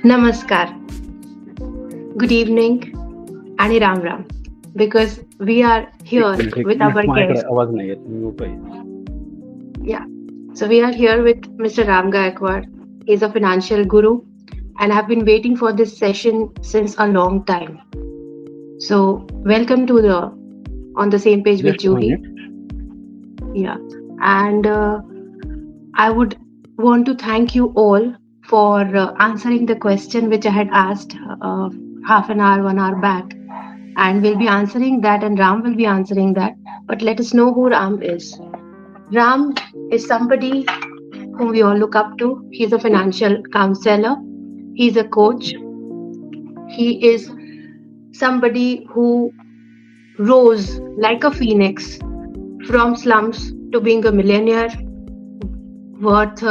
Namaskar, good evening, and Ram Ram, because we are एक here minute एक with minute our माझ्याकडे guest. आवाज नाही येत मी उभं Yeah, so we are here with Mr. Ram Gaikwad. He's a financial guru, and I've been waiting for this session since a long time. So, welcome to the On the Same Page with just Juhi. Minute. Yeah, and I would want to thank you all for answering the question which I had asked half an hour, 1 hour back. And we'll be answering that, and Ram will be answering that. But let us know who Ram is. Ram is somebody whom we all look up to. He's a financial counselor, he's a coach, he is somebody who rose like a phoenix from slums to being a millionaire worth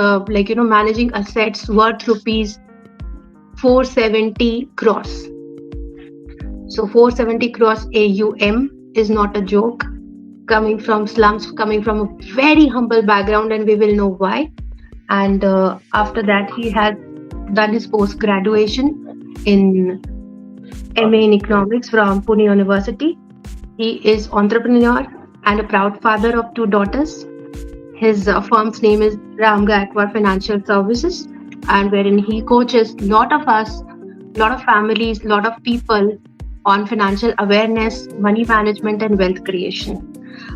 managing assets worth rupees 470 crores. So 470 crores AUM is not a joke. Coming from slums, coming from a very humble background, and we will know why. And after that, he has done his post graduation in MA in economics from Pune University. He is entrepreneur and a proud father of 2 daughters. His firm's name is Ram Gaikwad Financial Services, and wherein he coaches lot of us, lot of families, lot of people on financial awareness, money management, and wealth creation.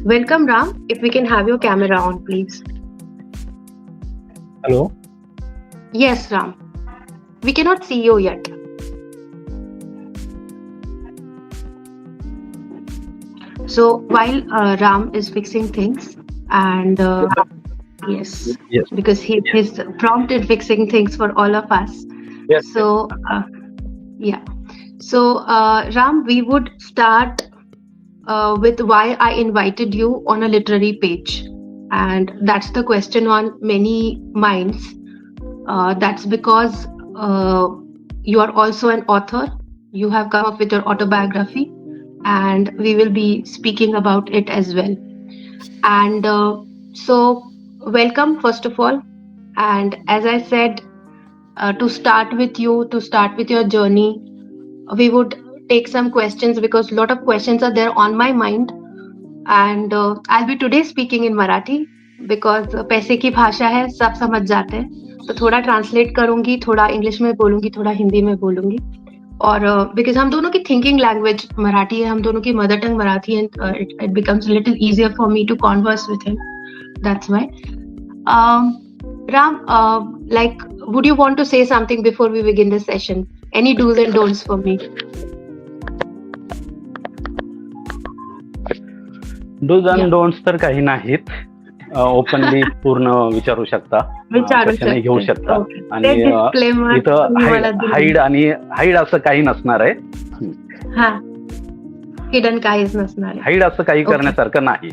Welcome, Ram. If we can have your camera on, please. Hello. Yes, Ram. We cannot see you yet. So while Ram is fixing things, and yes, Yes. because he's prompted fixing things for all of us. Yes. So yeah. So Ram, we would start with why I invited you on a literary page, and that's the question on many minds. That's because you are also an author. You have come up with your autobiography, and we will be speaking about it as well. And so, welcome first of all. And as I said, to start with you, to start with your journey, we would take some questions because a lot of questions are there on my mind. And I'll be today speaking in Marathi because पैसे की भाषा है, सब समझ जाते हैं. तो थोड़ा translate करूंगी, थोड़ा इंग्लिश में बोलूंगी, थोड़ा हिंदी में बोलूंगी. और बिकॉज हम दोनों की थिंकिंग लैंग्वेज मराठी है, हम दोनों की मदर टंग मराठी है, it becomes little easier for me to converse with him. That's why. Ram, would you want to say something before we begin this session? Any do's and don'ts for me? Dos and Yeah. Don'ts तर काही नाहीत. Openly पूर्ण विचारू शकता, विचारू question घेऊ शकते. शकता. Okay. आणि ते disclaimer इथं तुम्ही मला दिलं. हाईड असं काही नसणार आहे. हा, हिडन काहीच नसणार आहे. हाईड असं काही Okay. करण्यासारखं नाही.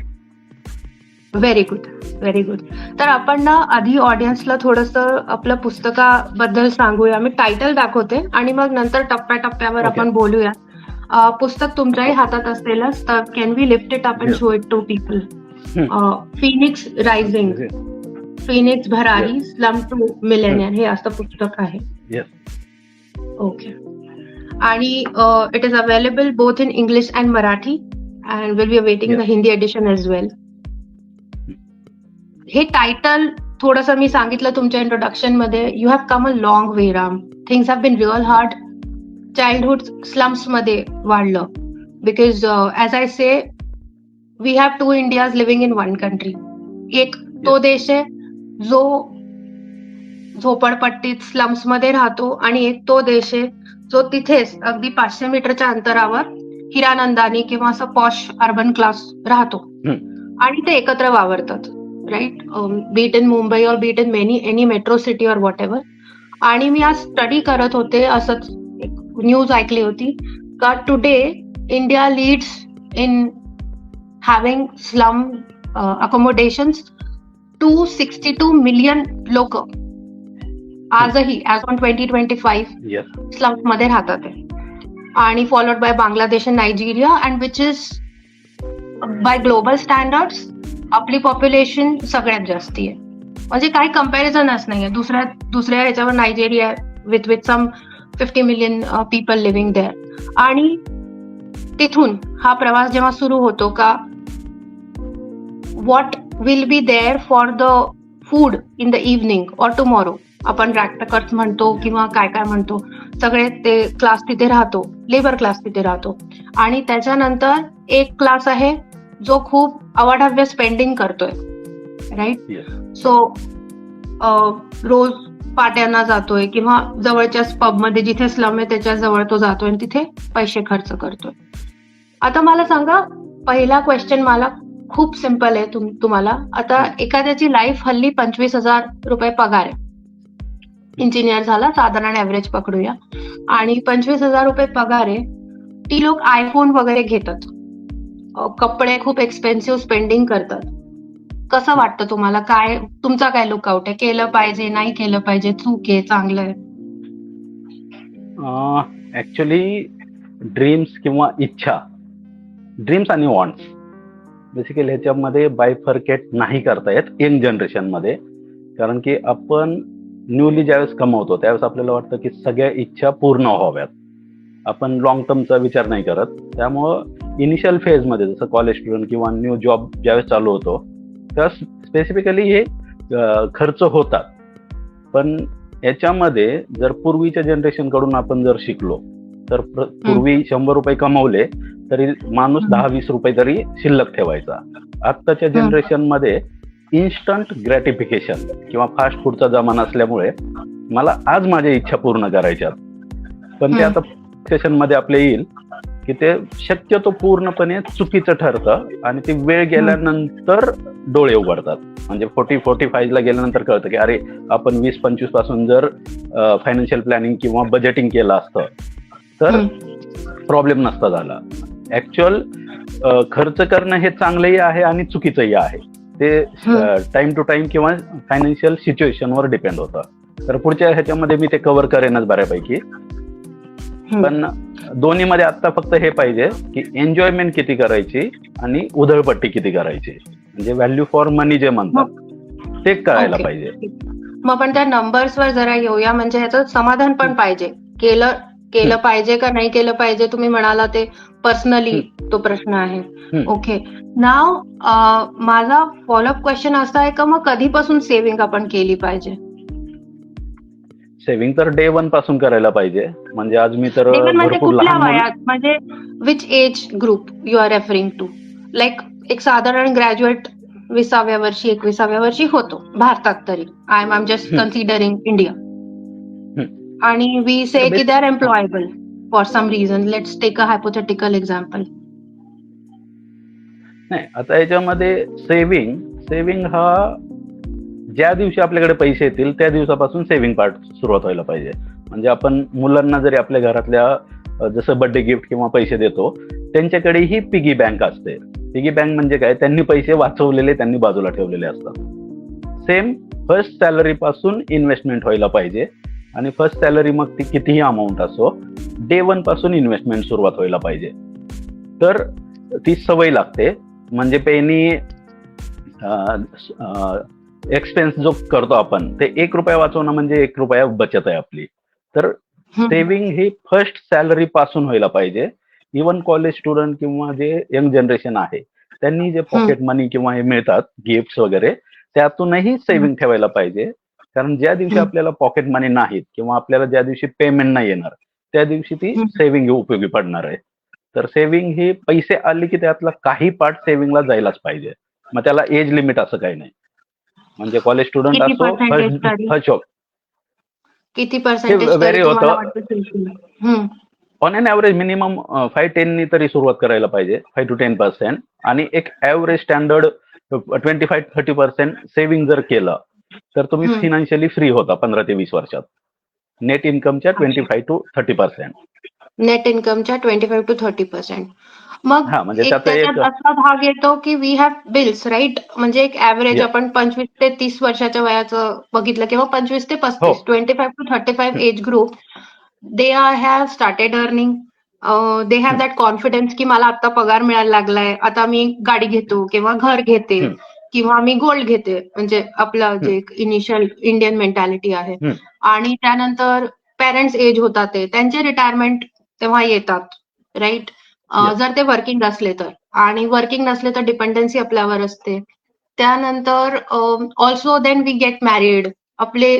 Very good, very good. तर आपण ना आधी ऑडियन्सला थोडंसं आपल्या पुस्तकाबद्दल सांगूया. मी टायटल दाखवते आणि मग नंतर टप्प्याटप्प्यावर Okay. आपण बोलूया. पुस्तक तुमच्याही हातात असलेलंच, तर can we lift it up and Yes. Show it to people. Phoenix rising, phoenix भरारी, स्लम टू मिलेनियर, हे असं पुस्तक आहे. Yes. ओके. आणि it is available both in English and Marathi, and will be awaiting the Yes. Hindi edition as well. हे title थोडंसं मी सांगितलं तुमच्या इंट्रोडक्शन मध्ये. You have come a long way, Ram. Things have been real hard. Childhood slums मध्ये वाढलं because as I say, we have 2 Indias living in 1 country. एक तो देश आहे जो झोपडपट्टीत स्लम्स मध्ये राहतो, आणि एक तो देश आहे जो तिथेच अगदी 500 मीटरच्या अंतरावर हिरानंदानी किंवा असं पॉश अर्बन क्लास राहतो, आणि ते एकत्र वावरतात. राईट, बीट इन मुंबई और be it in any metro city और वॉट एव्हर. आणि मी आज स्टडी करत होते, असंच एक न्यूज ऐकली होती का today India leads in having slum accommodations. 262 million लोक आजही ऍज ऑन 2025 Yes. स्लम्स मध्ये राहतात आहे. आणि followed by Bangladesh and Nigeria, and which is by global standards आपली पॉप्युलेशन सगळ्यात जास्ती आहे. म्हणजे काही कम्पॅरिझनच नाहीये दुसऱ्या ह्याच्यावर. Nigeria with some 50 million people living there. आणि तिथून हा प्रवास जेव्हा सुरू होतो का what will be there for the food in the evening or tomorrow, आपण रॅकटकर्स म्हणतो किंवा काय काय म्हणतो, सगळे ते क्लास तिथे राहतो, लेबर क्लास तिथे राहतो. आणि त्याच्यानंतर एक क्लास आहे जो खूप अवाढव्य स्पेंडिंग करतोय, राईट. सो रोज पाट्यांना जातोय किंवा जवळच्या पबमध्ये जिथे स्लम आहे त्याच्या जवळ तो जातोय आणि तिथे पैसे खर्च करतोय. आता मला सांगा, पहिला क्वेश्चन मला खूप सिम्पल आहे तुम्हाला. आता एखाद्याची लाईफ हल्ली 25,000 रुपये पगार आहे, इंजिनियर झाला, साधारण ऍव्हरेज पकडूया, आणि 25,000 रुपये पगार आहे. ती लोक आयफोन वगैरे घेतात, कपडे खूप एक्सपेन्सिव्ह स्पेंडिंग करतात. कसं वाटतं तुम्हाला, काय तुमचा काय लुकआउट आहे, केलं पाहिजे नाही केलं पाहिजे, चूक आहे चांगलं आहे? ऍक्च्युली ड्रीम्स किंवा इच्छा, ड्रीम्स आणि वॉन्ट्स बेसिकली ह्याच्यामध्ये बायफर्केट नाही करता येत यंग जनरेशन मध्ये. कारण की आपण न्यूली ज्यावेळेस कमवतो त्यावेळेस आपल्याला वाटतं की सगळ्या इच्छा पूर्ण व्हाव्यात, आपण लॉंग टर्मचा विचार नाही करत. त्यामुळं इनिशियल फेजमध्ये जसं कॉलेज स्टुडंट किंवा न्यू जॉब ज्यावेळेस चालू होतो त्यावेळेस स्पेसिफिकली हे खर्च होतात. पण याच्यामध्ये जर पूर्वीच्या जनरेशन कडून आपण जर शिकलो तर पूर्वी 100 रुपये कमवले तरी माणूस 10-20 रुपये तरी शिल्लक ठेवायचा. आत्ताच्या जनरेशन मध्ये इन्स्टंट ग्रॅटिफिकेशन किंवा फास्ट फूडचा जमाना असल्यामुळे मला आज माझ्या इच्छा पूर्ण करायच्यात, पण ते आता सेशन मध्ये आपल्या येईल की ते शक्यतो पूर्णपणे चुकीचं ठरतं आणि ती वेळ गेल्यानंतर डोळे उघडतात. म्हणजे 40-45 ला गेल्यानंतर कळतं की अरे आपण 20-25 पासून जर फायनान्शियल प्लॅनिंग किंवा बजेटिंग केलं असतं तर प्रॉब्लेम नसता झाला. ऍक्च्युअल खर्च करणं हे चांगलंही आहे आणि चुकीचंही आहे, ते टाइम टू टाइम किंवा फायनान्शियल सिच्युएशनवर डिपेंड होतं. तर पुढच्या ह्याच्यामध्ये मी ते कव्हर करेनच बऱ्यापैकी. पण दोन्हीमध्ये आता फक्त हे पाहिजे की एन्जॉयमेंट किती करायची आणि उधळपट्टी किती करायची, म्हणजे व्हॅल्यू फॉर मनी जे म्हणतात ते कळायला पाहिजे. मग आपण त्या नंबर्सवर जरा येऊया, म्हणजे ह्याचं समाधान पण पाहिजे. केलं पाहिजे का नाही केलं पाहिजे, तुम्ही म्हणाला ते पर्सनली तो प्रश्न आहे. ओके, नाव माझा फॉलोअप क्वेश्चन असा आहे का मग कधीपासून सेव्हिंग आपण केली पाहिजे? सेव्हिंग तर डे 1 पासून करायला पाहिजे. म्हणजे आज मी तर भरपूर लहान वयात, म्हणजे which age group you are referring to? Like एक साधारण ग्रॅज्युएट 20व्या वर्षी 21व्या वर्षी होतो भारतात तरी, I am just considering India, आणि वी से की they are employable for some reason. Let's take a hypothetical example. नाही, आता याच्यामध्ये सेव्हिंग हा ज्या दिवशी आपल्याकडे पैसे येतील त्या दिवसापासून सेव्हिंग पार्ट सुरुवात व्हायला पाहिजे. म्हणजे आपण मुलांना जरी आपल्या घरातल्या जसं बर्थडे गिफ्ट किंवा पैसे देतो त्यांच्याकडेही पिगी बँक असते. पिगी बँक म्हणजे काय, त्यांनी पैसे वाचवलेले त्यांनी बाजूला ठेवलेले असतात. सेम फर्स्ट सॅलरी पासून इन्व्हेस्टमेंट व्हायला पाहिजे, आणि फर्स्ट सॅलरी मग ती कितीही अमाऊंट असो, डे 1 पासून इन्व्हेस्टमेंट सुरुवात व्हायला पाहिजे. तर ती सवय लागते. म्हणजे पेनी एक्सपेन्स जो करतो आपण ते 1 रुपया वाचवणं म्हणजे 1 रुपया बचत आहे आपली. तर सेव्हिंग ही फर्स्ट सॅलरी पासून व्हायला पाहिजे. इव्हन कॉलेज स्टुडंट किंवा जे यंग जनरेशन आहे त्यांनी जे पॉकेट मनी किंवा हे मिळतात गिफ्ट वगैरे त्यातूनही सेव्हिंग ठेवायला पाहिजे. कारण ज्या दिवशी आपल्याला पॉकेट मनी नाहीत किंवा आपल्याला ज्या दिवशी पेमेंट नाही येणार त्या दिवशी ती सेव्हिंग उपयोगी पडणार आहे. तर सेव्हिंग ही पैसे आले की त्यातला काही पार्ट सेव्हिंगला जायलाच पाहिजे. मग त्याला एज लिमिट असं काही नाही. म्हणजे कॉलेज स्टुडंट असो, फर्स्ट जॉब, किती पर्सेंटेज व्हेरी होतं. ऑन एन ऍव्हरेज मिनिमम 5-10 तरी सुरुवात करायला पाहिजे, 5 to 10%. आणि एक ऍव्हरेज स्टँडर्ड 25-30% सेव्हिंग जर केलं तर तुम्ही फिनान्शियली फ्री होता 15 ते 20 वर्षात. नेट इन्कमच्या 25 to 30%. नेट इन्कमच्या 25 to 30%. मग म्हणजे त्याच्यात असा भाग येतो की वी हॅव बिल्स, राईट? म्हणजे एक ऍव्हरेज आपण 25 ते 30 वर्षाच्या वयाचं बघितलं किंवा 25 ते 35, 25 to 35 age group, they have started earning, they have that confidence की मला आता पगार मिळायला लागलाय, आता मी गाडी घेतो किंवा घर घेते किंवा मी गोल्ड घेते, म्हणजे आपलं जे इनिशियल इंडियन मेंटॅलिटी आहे. आणि त्यानंतर पेरेंट्स एज होतात त्यांचे रिटायरमेंट तेव्हा येतात, राईट? Yes. जर ते वर्किंग असले तर, आणि वर्किंग नसले तर डिपेंडन्सी आपल्यावर असते. त्यानंतर also then we get married, आपले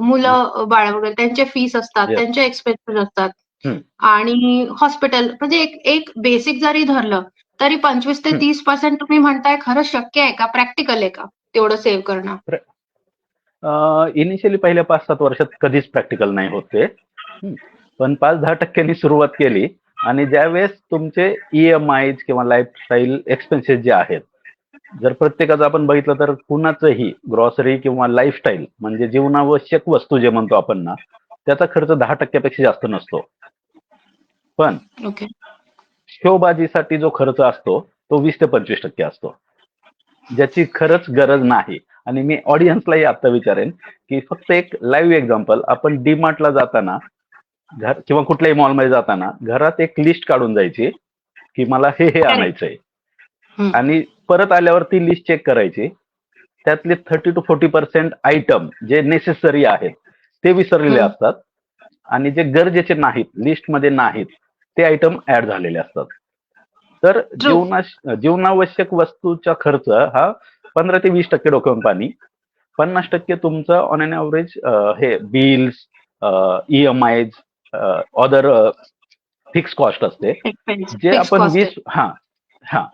मुलं बाळ वगैरे त्यांचे फीस असतात, Yes. त्यांचे एक्सपेन्सेस असतात, हम्म. आणि हॉस्पिटल, म्हणजे एक बेसिक जरी धरलं तरी 25 ते 30% तुम्ही म्हणताय, खरंच शक्य आहे का? प्रॅक्टिकल आहे का तेवढं सेव्ह करणं? इनिशियली पहिल्या 5-7 वर्षात कधीच प्रॅक्टिकल नाही होते, पण 5-10% सुरुवात केली आणि ज्यावेळेस तुमचे EMI किंवा लाईफस्टाईल एक्सपेन्सेस जे आहेत, जर प्रत्येकाचं आपण बघितलं तर कुणाचंही ग्रॉसरी किंवा लाईफस्टाईल म्हणजे जीवनावश्यक वस्तू जे म्हणतो आपण ना, त्याचा खर्च 10% पेक्षा जास्त नसतो. पण ओके. शोबाजीसाठी जो खर्च असतो तो 20 ते 25% असतो, ज्याची खरंच गरज नाही. आणि मी ऑडियन्सलाही आता विचारेन की फक्त एक लाईव्ह एक्झाम्पल, आपण डीमार्टला जाताना घर किंवा कुठल्याही मॉलमध्ये जाताना घरात एक लिस्ट काढून जायची की मला हे आणायचंय, आणि परत आल्यावर ती लिस्ट चेक करायची. त्यातले 30 to 40% आयटम जे नेसेसरी आहेत ते विसरलेले असतात, आणि जे गरजेचे नाहीत, लिस्टमध्ये नाहीत, ते आयटम ऍड झालेले असतात. तर जीवनावश्यक वस्तूचा खर्च हा 15 ते 20% डोक्यावरून पाणी, 50% तुमचं ऑन एन ॲव्हरेज हे bills, EMI, other fix cost असते, जे आपण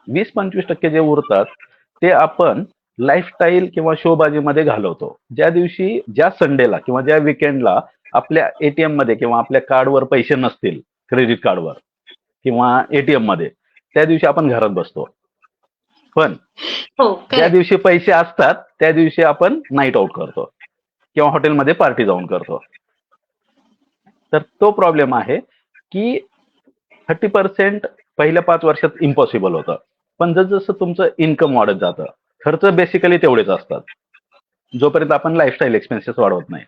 20-25% जे उरतात ते आपण लाईफस्टाईल किंवा शोबाजीमध्ये घालवतो. ज्या संडेला किंवा ज्या विकेंडला आपल्या ATM मध्ये किंवा आपल्या कार्डवर पैसे नसतील, क्रेडिट कार्डवर किंवा ATM मध्ये, त्या दिवशी आपण घरात बसतो. पण ज्या दिवशी पैसे असतात त्या दिवशी आपण नाईट आउट करतो किंवा हॉटेलमध्ये पार्टी जाऊन करतो. तर तो प्रॉब्लेम आहे की 30% पहिल्या 5 वर्षात इम्पॉसिबल होतं, पण जसं तुमचं इन्कम वाढत जातं, खर्च बेसिकली तेवढेच असतात जोपर्यंत आपण लाईफस्टाईल एक्सपेन्सेस वाढवत नाही.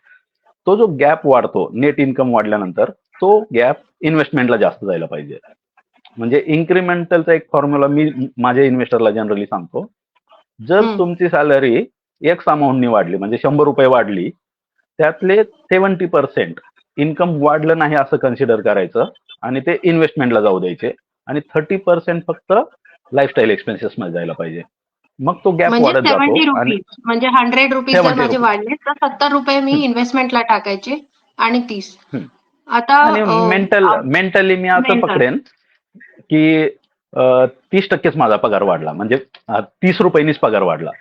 तो जो गॅप वाढतो नेट इन्कम वाढल्यानंतर, तो गॅप इन्व्हेस्टमेंटला जास्त जायला पाहिजे. म्हणजे इन्क्रिमेंटलचा एक फॉर्म्युला मी माझ्या इन्व्हेस्टरला जनरली सांगतो. जर तुमची सॅलरी एक्स अमाऊंटनी वाढली, म्हणजे ₹100 वाढली, त्यातले 70% इन्कम वाढलं नाही असं कन्सिडर करायचं आणि ते इन्व्हेस्टमेंटला जाऊ द्यायचे, आणि 30% फक्त लाईफस्टाईल एक्सपेन्सेस मध्ये जायला पाहिजे. मग तो गॅप म्हणजे वाढत जातो. ₹70, म्हणजे ₹100 जर माझे वाढले तर ₹70 मी इन्व्हेस्टमेंटला टाकायचे आणि 30 आता आणि मेंटली मी असं पकडेन की 30%च माझा पगार वाढला, म्हणजे ₹30नीच पगार वाढला.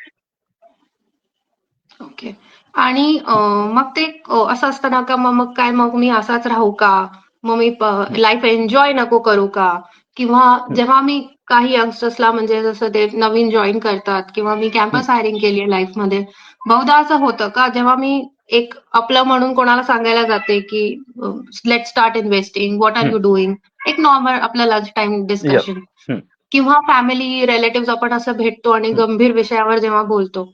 ओके. आणि मग ते असं असतं ना का, मग काय, मग मी असाच राहू का, मग मी लाईफ एन्जॉय नको करू का? किंवा जेव्हा मी काही यंगस्टर्सला, म्हणजे जसं ते नवीन जॉईन करतात किंवा मी कॅम्पस हायरिंग केली आहे लाईफमध्ये, बहुधा असं होतं का, जेव्हा मी एक आपलं म्हणून कोणाला सांगायला जाते की let start investing, what are you doing, एक नॉर्मल आपलं लंच टाइम डिस्कशन, किंवा फॅमिली रिलेटिव्ह आपण असं भेटतो आणि गंभीर विषयावर जेव्हा बोलतो,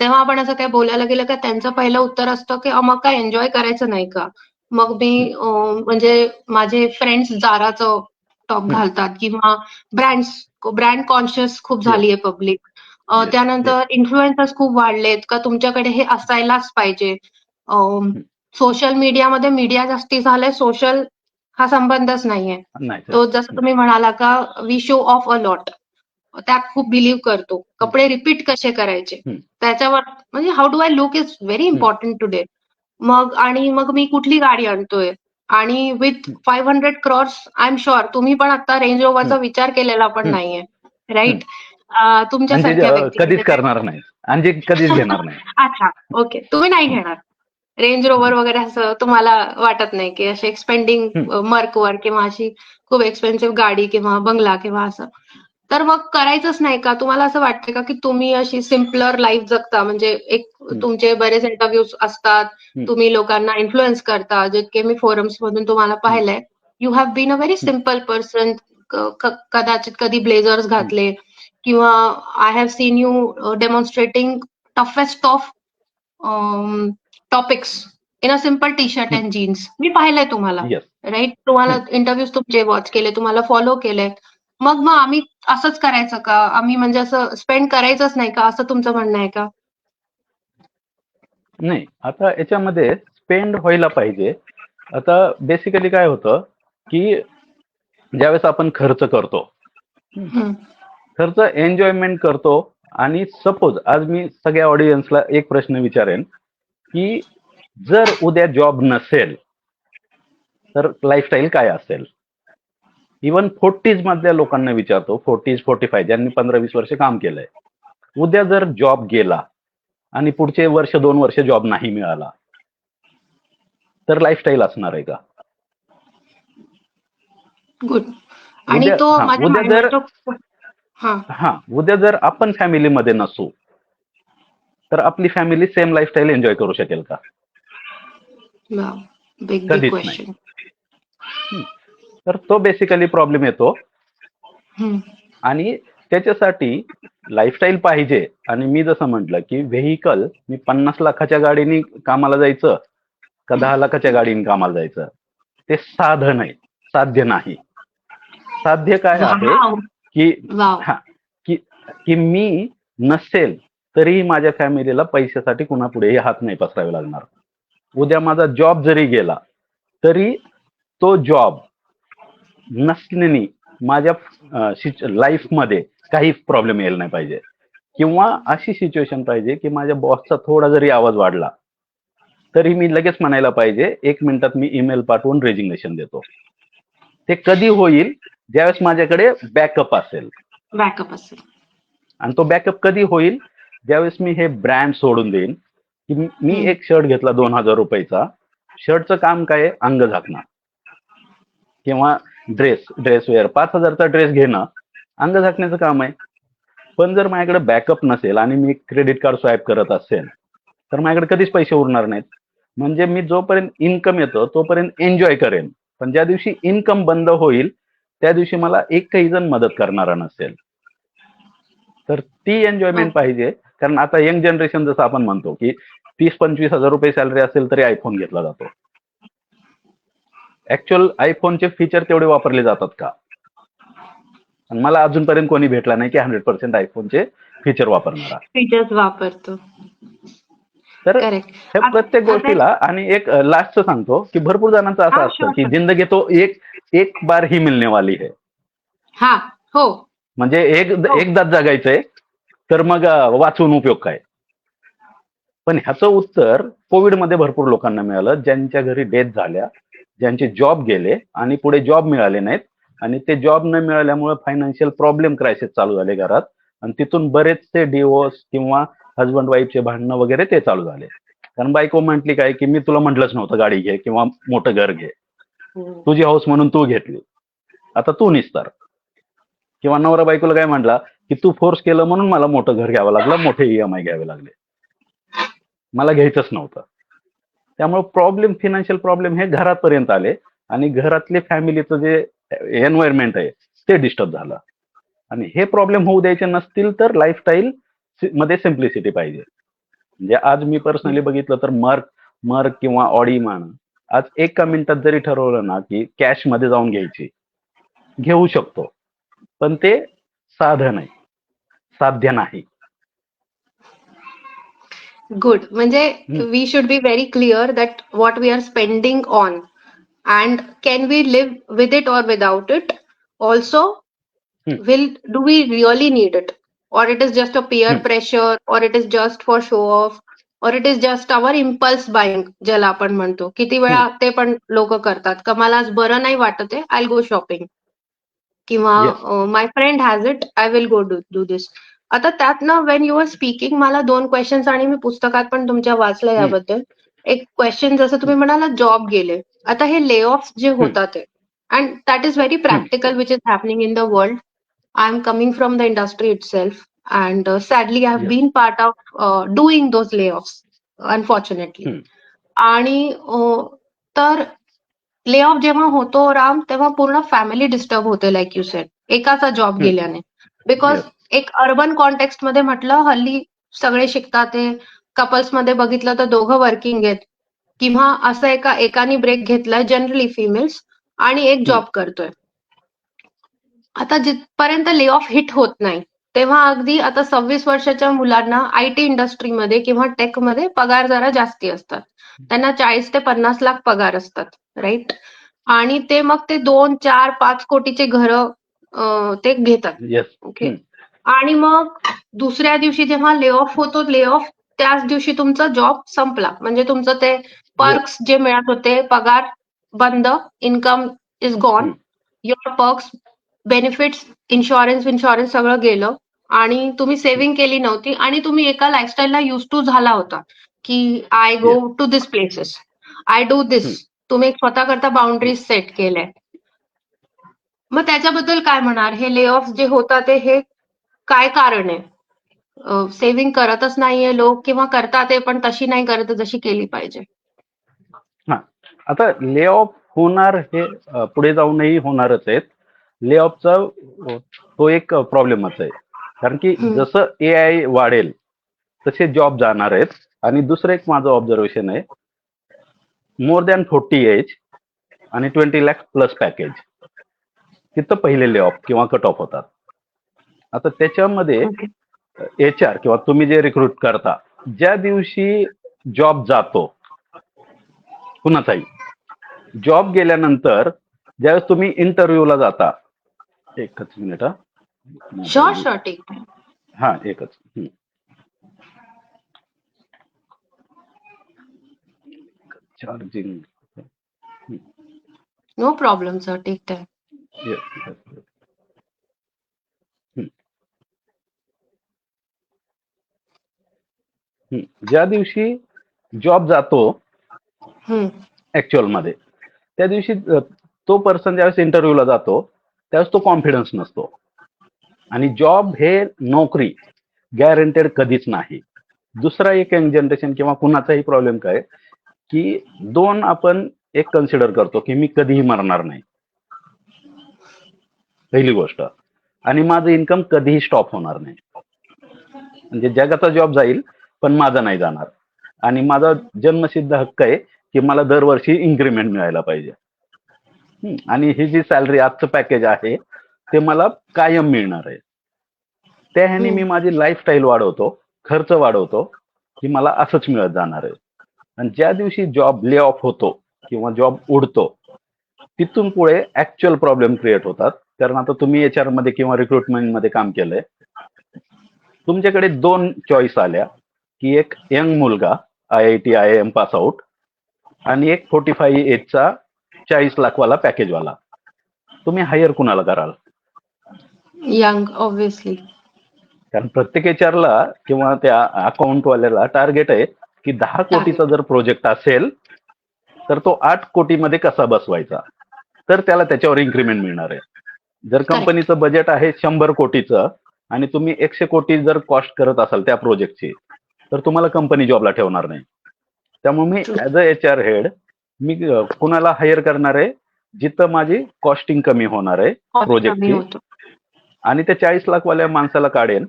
तेव्हा आपण असं काय बोलायला गेलं का त्यांचं पहिलं उत्तर असतं की मग काय एन्जॉय करायचं नाही का? मग मी म्हणजे माझे फ्रेंड्स जाराचं टॉप घालतात, किंवा ब्रँड कॉन्शियस खूप झालीये पब्लिक. त्यानंतर इन्फ्लुएन्सर्स खूप वाढलेत का तुमच्याकडे हे असायलाच पाहिजे. सोशल मीडियामध्ये मीडिया जास्ती झालाय, सोशल हा संबंधच नाहीये. तो जसं तुम्ही म्हणाला का we show off a lot, त्यात खूप बिलीव्ह करतो. कपडे रिपीट कसे करायचे त्याच्यावर, म्हणजे how do I look is very important today. मग मी कुठली गाडी आणतोय, आणि with 500 crores I am sure तुम्ही पण आता रेंज रोव्हरचा विचार केलेला पण नाहीये, राईट? तुमच्यासारख्या व्यक्ती कधीच करणार नाही, आणि कधीच घेणार नाही. अच्छा, ओके, तुम्ही नाही घेणार रेंज रोव्हर वगैरे, असं तुम्हाला वाटत नाही की असे एक्सपेंडिंग मर्कवर किंवा अशी खूप एक्सपेन्सिव्ह गाडी किंवा बंगला किंवा असं, तर मग करायचंच नाही का? तुम्हाला असं वाटतं का की तुम्ही अशी सिम्पलर लाईफ जगता, म्हणजे एक तुमचे बरेच इंटरव्ह्यूज असतात, तुम्ही लोकांना इन्फ्लुएन्स करता, जितके मी फोरम्स मधून तुम्हाला पाहिलंय, you have been a very simple person. कदाचित कधी ब्लेझर्स घातले, किंवा I have seen you demonstrating toughest of topics in a simple T shirt and jeans. मी पाहिलंय तुम्हाला, राईट? तुम्हाला इंटरव्ह्यूज तुमचे वॉच केले, तुम्हाला फॉलो केले. मग आम्ही असंच करायचं का? आम्ही म्हणजे असं स्पेंड करायचंच नाही का, असं तुमचं म्हणणं आहे का? नाही, आता याच्यामध्ये स्पेंड व्हायला पाहिजे, आता बेसिकली काय होतं की ज्यावेळेस आपण खर्च करतो, हम्म. खर्च एन्जॉयमेंट करतो. आणि सपोज आज मी सगळ्या ऑडियन्सला एक प्रश्न विचारेन की जर उद्या जॉब नसेल तर लाईफस्टाईल काय असेल. इव्हन 40s मधल्या लोकांना विचारतो, 40s 45 ज्यांनी 15-20 वर्ष काम केलंय, उद्या जर जॉब गेला आणि पुढचे वर्ष 2 वर्ष जॉब नाही मिळाला तर लाईफस्टाईल असणार आहे का? गुड. आणि तो माझ्या उद्या जर माइंडचा उद्या जर आपण फॅमिलीमध्ये नसू तर आपली फॅमिली सेम लाईफस्टाईल एन्जॉय करू शकेल का? बिग कधीच नाही. क्वेश्चन. तर तो बेसिकली प्रॉब्लेम येतो. आणि त्याच्यासाठी लाईफस्टाईल पाहिजे. आणि मी जसं म्हटलं की व्हेकल, मी 50 लाखाच्या गाडीने कामाला जायचं का 10 लाखाच्या गाडीने कामाला जायचं, ते साधन आहे, साध्य नाही. साध्य काय आहे की मी नसेल तरी माझ्या फॅमिलीला पैशासाठी कुणापुढेही हात नाही पसरावे लागणार. उद्या माझा जॉब जरी गेला तरी तो जॉब नसल्याने माझ्या लाईफमध्ये काही प्रॉब्लेम यायला नाही पाहिजे. किंवा अशी सिच्युएशन पाहिजे की माझ्या बॉसचा थोडा जरी आवाज वाढला तरी मी लगेच म्हणायला पाहिजे 1 मिनिटात मी ईमेल पाठवून रेजिग्नेशन देतो. ते कधी होईल? ज्यावेळेस माझ्याकडे बॅकअप असेल. आणि तो बॅकअप कधी होईल? ज्यावेळेस मी हे ब्रँड सोडून देईन. की मी एक शर्ट घेतला 2000 रुपयाचा, शर्टचं काम काय आहे? अंग झाकणं. किंवा ड्रेसवेअर 5000चा ड्रेस घेणं अंग झाकण्याचं काम आहे. पण जर माझ्याकडे बॅकअप नसेल आणि मी क्रेडिट कार्ड स्वाईप करत असेल तर माझ्याकडे कधीच पैसे उरणार नाहीत. म्हणजे मी जोपर्यंत इन्कम येतो तोपर्यंत एन्जॉय करेन, पण ज्या दिवशी इन्कम बंद होईल त्या दिवशी मला एकही जण मदत करणारा नसेल. तर ती एन्जॉयमेंट पाहिजे. कारण आता यंग जनरेशन जसं आपण म्हणतो की 30-25 हजार रुपये सॅलरी असेल तरी आयफोन घेतला जातो. ऍक्च्युअल आयफोनचे फीचर तेवढे वापरले जातात का? आणि मला अजूनपर्यंत कोणी भेटला नाही की 100% आयफोनचे फीचर वापरणारा. फीचर्स वापरतो. तर ह्या प्रत्येक गोष्टीला. आणि एक लास्टचं सांगतो की भरपूर जणांचं असं असतं की जिंदगी तो एक बार ही मिलने वाली है. हो. म्हणजे एकदाच जगायचंय तर मग वाचून उपयोग काय? पण ह्याचं उत्तर कोविडमध्ये भरपूर लोकांना मिळालं, ज्यांच्या घरी डेथ झाल्या, ज्यांचे जॉब गेले आणि पुढे जॉब मिळाले नाहीत. आणि ते जॉब न मिळाल्यामुळे फायनान्शियल प्रॉब्लेम क्रायसिस चालू झाले घरात. आणि तिथून बरेचसे डिवोर्स किंवा हजबंड वाईफचे भांडणं वगैरे ते चालू झाले. कारण बायको म्हटली काय की मी तुला म्हटलंच नव्हतं गाडी घे किंवा मोठं घर घे, तुझी हौस म्हणून तू घेतली, आता तू निस्तार. किंवा नवरा बायकोला काय म्हटला की तू फोर्स केलं म्हणून मला मोठं घर घ्यावं लागलं, मोठे EMI घ्यावे लागले, मला घ्यायचंच नव्हतं. त्यामुळे फायनान्शियल प्रॉब्लेम हे घरापर्यंत आले आणि घरातले फॅमिलीचं जे एन्व्हायरमेंट आहे ते डिस्टर्ब झालं. आणि हे प्रॉब्लेम होऊ द्यायचे नसतील तर लाईफस्टाईल मध्ये सिम्प्लिसिटी पाहिजे. म्हणजे आज मी पर्सनली बघितलं तर मर्क किंवा ऑडी म्हणा, आज 1 मिनिटात जरी ठरवलं ना की कॅश मध्ये जाऊन घ्यायची, घेऊ शकतो, पण ते साधन आहे, साध्य नाही. गुड. म्हणजे we should be very clear that what we are spending on and can we live with it or without it? Also, do we really need it, or it is just a peer pressure, or it is just for show off, or it is just our impulse buying ज्याला आपण म्हणतो. किती वेळा ते पण लोक करतात का मला आज बरं नाही वाटत आहे, आय गो शॉपिंग, किंवा my friend has it, I will go do this. आता त्यात ना वेन यू आर स्पीकिंग मला 2 क्वेश्चन्स, आणि मी पुस्तकात पण तुमच्या वाचलं याबद्दल. एक क्वेश्चन जसं तुम्ही म्हणाला जॉब गेले, आता हे ले ऑफ जे होतात आहे, and that is very practical which is happening in the world. I am coming from the industry itself, and sadly I have been part of doing those layoffs unfortunately. आणि तर layoff जेव्हा होतो राम, तेव्हा पूर्ण family disturb होते, like you said, एकाचा job गेल्याने. Because एक अर्बन कॉन्टेक्स्ट मध्ये म्हटलं हल्ली सगळे शिकतात, कपल्स मध्ये बघितलं तर दोघं वर्किंग आहेत, किंवा असं एकाने ब्रेक घेतलाय, जनरली फिमेल्स, आणि एक जॉब करतोय. आता जिथपर्यंत ले ऑफ हिट होत नाही तेव्हा अगदी आता 26 वर्षाच्या मुलांना IT इंडस्ट्रीमध्ये किंवा टेकमध्ये पगार जरा जास्ती असतात. त्यांना 40 ते 50 लाख पगार असतात. राईट. आणि ते मग ते 2, 4, 5 कोटीचे घर ते घेतात. येस. ओके. आणि मग दुसऱ्या दिवशी जेव्हा ले ऑफ होतो, ले ऑफ त्याच दिवशी तुमचा जॉब संपला. म्हणजे तुमचं ते पर्क्स जे मिळत होते, पगार बंद, income is gone, your perks, benefits, insurance सगळं गेलं आणि तुम्ही सेव्हिंग केली नव्हती आणि तुम्ही एका लाईफस्टाईलला युज टू झाला होता, की I go to this places, I do this. तुम्ही एक स्वतःकरता बाउंड्रीज सेट केल्या. मग त्याच्याबद्दल काय म्हणणार? हे ले ऑफ जे होतात ते हे काय कारण आहे? सेव्हिंग करतच नाहीये लोक किंवा करतात ते पण तशी नाही करत जशी केली पाहिजे. हा, आता ले ऑफ होणार हे पुढे जाऊनही होणारच आहेत. ले ऑफचा तो एक प्रॉब्लेमच आहे, कारण की जसं AI वाढेल तसे जॉब जाणार आहेत. आणि दुसरं एक माझं ऑब्झर्वेशन आहे, मोर दॅन 40 एज आणि 20 लाख प्लस पॅकेज, तिथं पहिले ले ऑफ किंवा कट ऑफ होतात. आता त्याच्यामध्ये HR किंवा तुम्ही जे रिक्रूट करता, ज्या दिवशी जॉब जातो कुणाचाही, जॉब गेल्यानंतर ज्यावेळेस तुम्ही इंटरव्ह्यूला जाता, एकच मिनिट हा. शुअर ठीक आहे. हा, एकच. चार्जिंग. नो प्रॉब्लेम सर, ठीक आहे. ज्या दिवशी जॉब जातो ऍक्च्युअल मध्ये, त्या दिवशी तो पर्सन ज्यावेळेस इंटरव्ह्यूला जातो त्यावेळेस तो कॉन्फिडन्स नसतो. आणि जॉब हे नोकरी गॅरंटेड कधीच नाही. दुसरा एक यंग जनरेशन किंवा कुणाचाही प्रॉब्लेम काय, की दोन आपण एक कन्सिडर करतो की मी कधीही मरणार नाही, पहिली गोष्ट, आणि माझं इन्कम कधीही स्टॉप होणार नाही. म्हणजे जगाचा जॉब जाईल पण माझा नाही जाणार. आणि माझा जन्मसिद्ध हक्क आहे की मला दरवर्षी इन्क्रीमेंट मिळायला पाहिजे. आणि ही जी सॅलरी आजचं पॅकेज आहे ते मला कायम मिळणार आहे. त्या ह्याने मी माझी लाईफस्टाईल वाढवतो, खर्च वाढवतो, की मला असंच मिळत जाणार आहे. आणि ज्या दिवशी जॉब ले ऑफ होतो किंवा जॉब उडतो, तिथून पुढे ऍक्च्युअल प्रॉब्लेम क्रिएट होतात. कारण आता तुम्ही HR मध्ये किंवा रिक्रुटमेंट मध्ये काम केलंय, तुमच्याकडे 2 चॉईस आल्या, की एक यंग मुलगा IIT IIM पास आउट आणि एक 45 एजचा 40 लाखवाला पॅकेजवाला. तुम्ही हायर कुणाला कराल? Young, obviously. कारण प्रत्येक HR ला किंवा त्या अकाउंटवाल्याला टार्गेट आहे की 10 कोटीचा जर प्रोजेक्ट असेल तर तो 8 कोटीमध्ये कसा बसवायचा, तर त्याला त्याच्यावर इन्क्रीमेंट मिळणार आहे. जर कंपनीचं बजेट आहे 100 कोटीचं आणि तुम्ही 100 कोटी जर कॉस्ट करत असाल त्या प्रोजेक्टची, तर तुम्हाला कंपनी जॉबला ठेवणार नाही. त्यामुळे मी ऍज अ HR हेड मी कुणाला हायर करणार आहे जिथं माझी कॉस्टिंग कमी होणार आहे प्रोजेक्टची, आणि त्या 40 लाखवाल्या माणसाला काढेन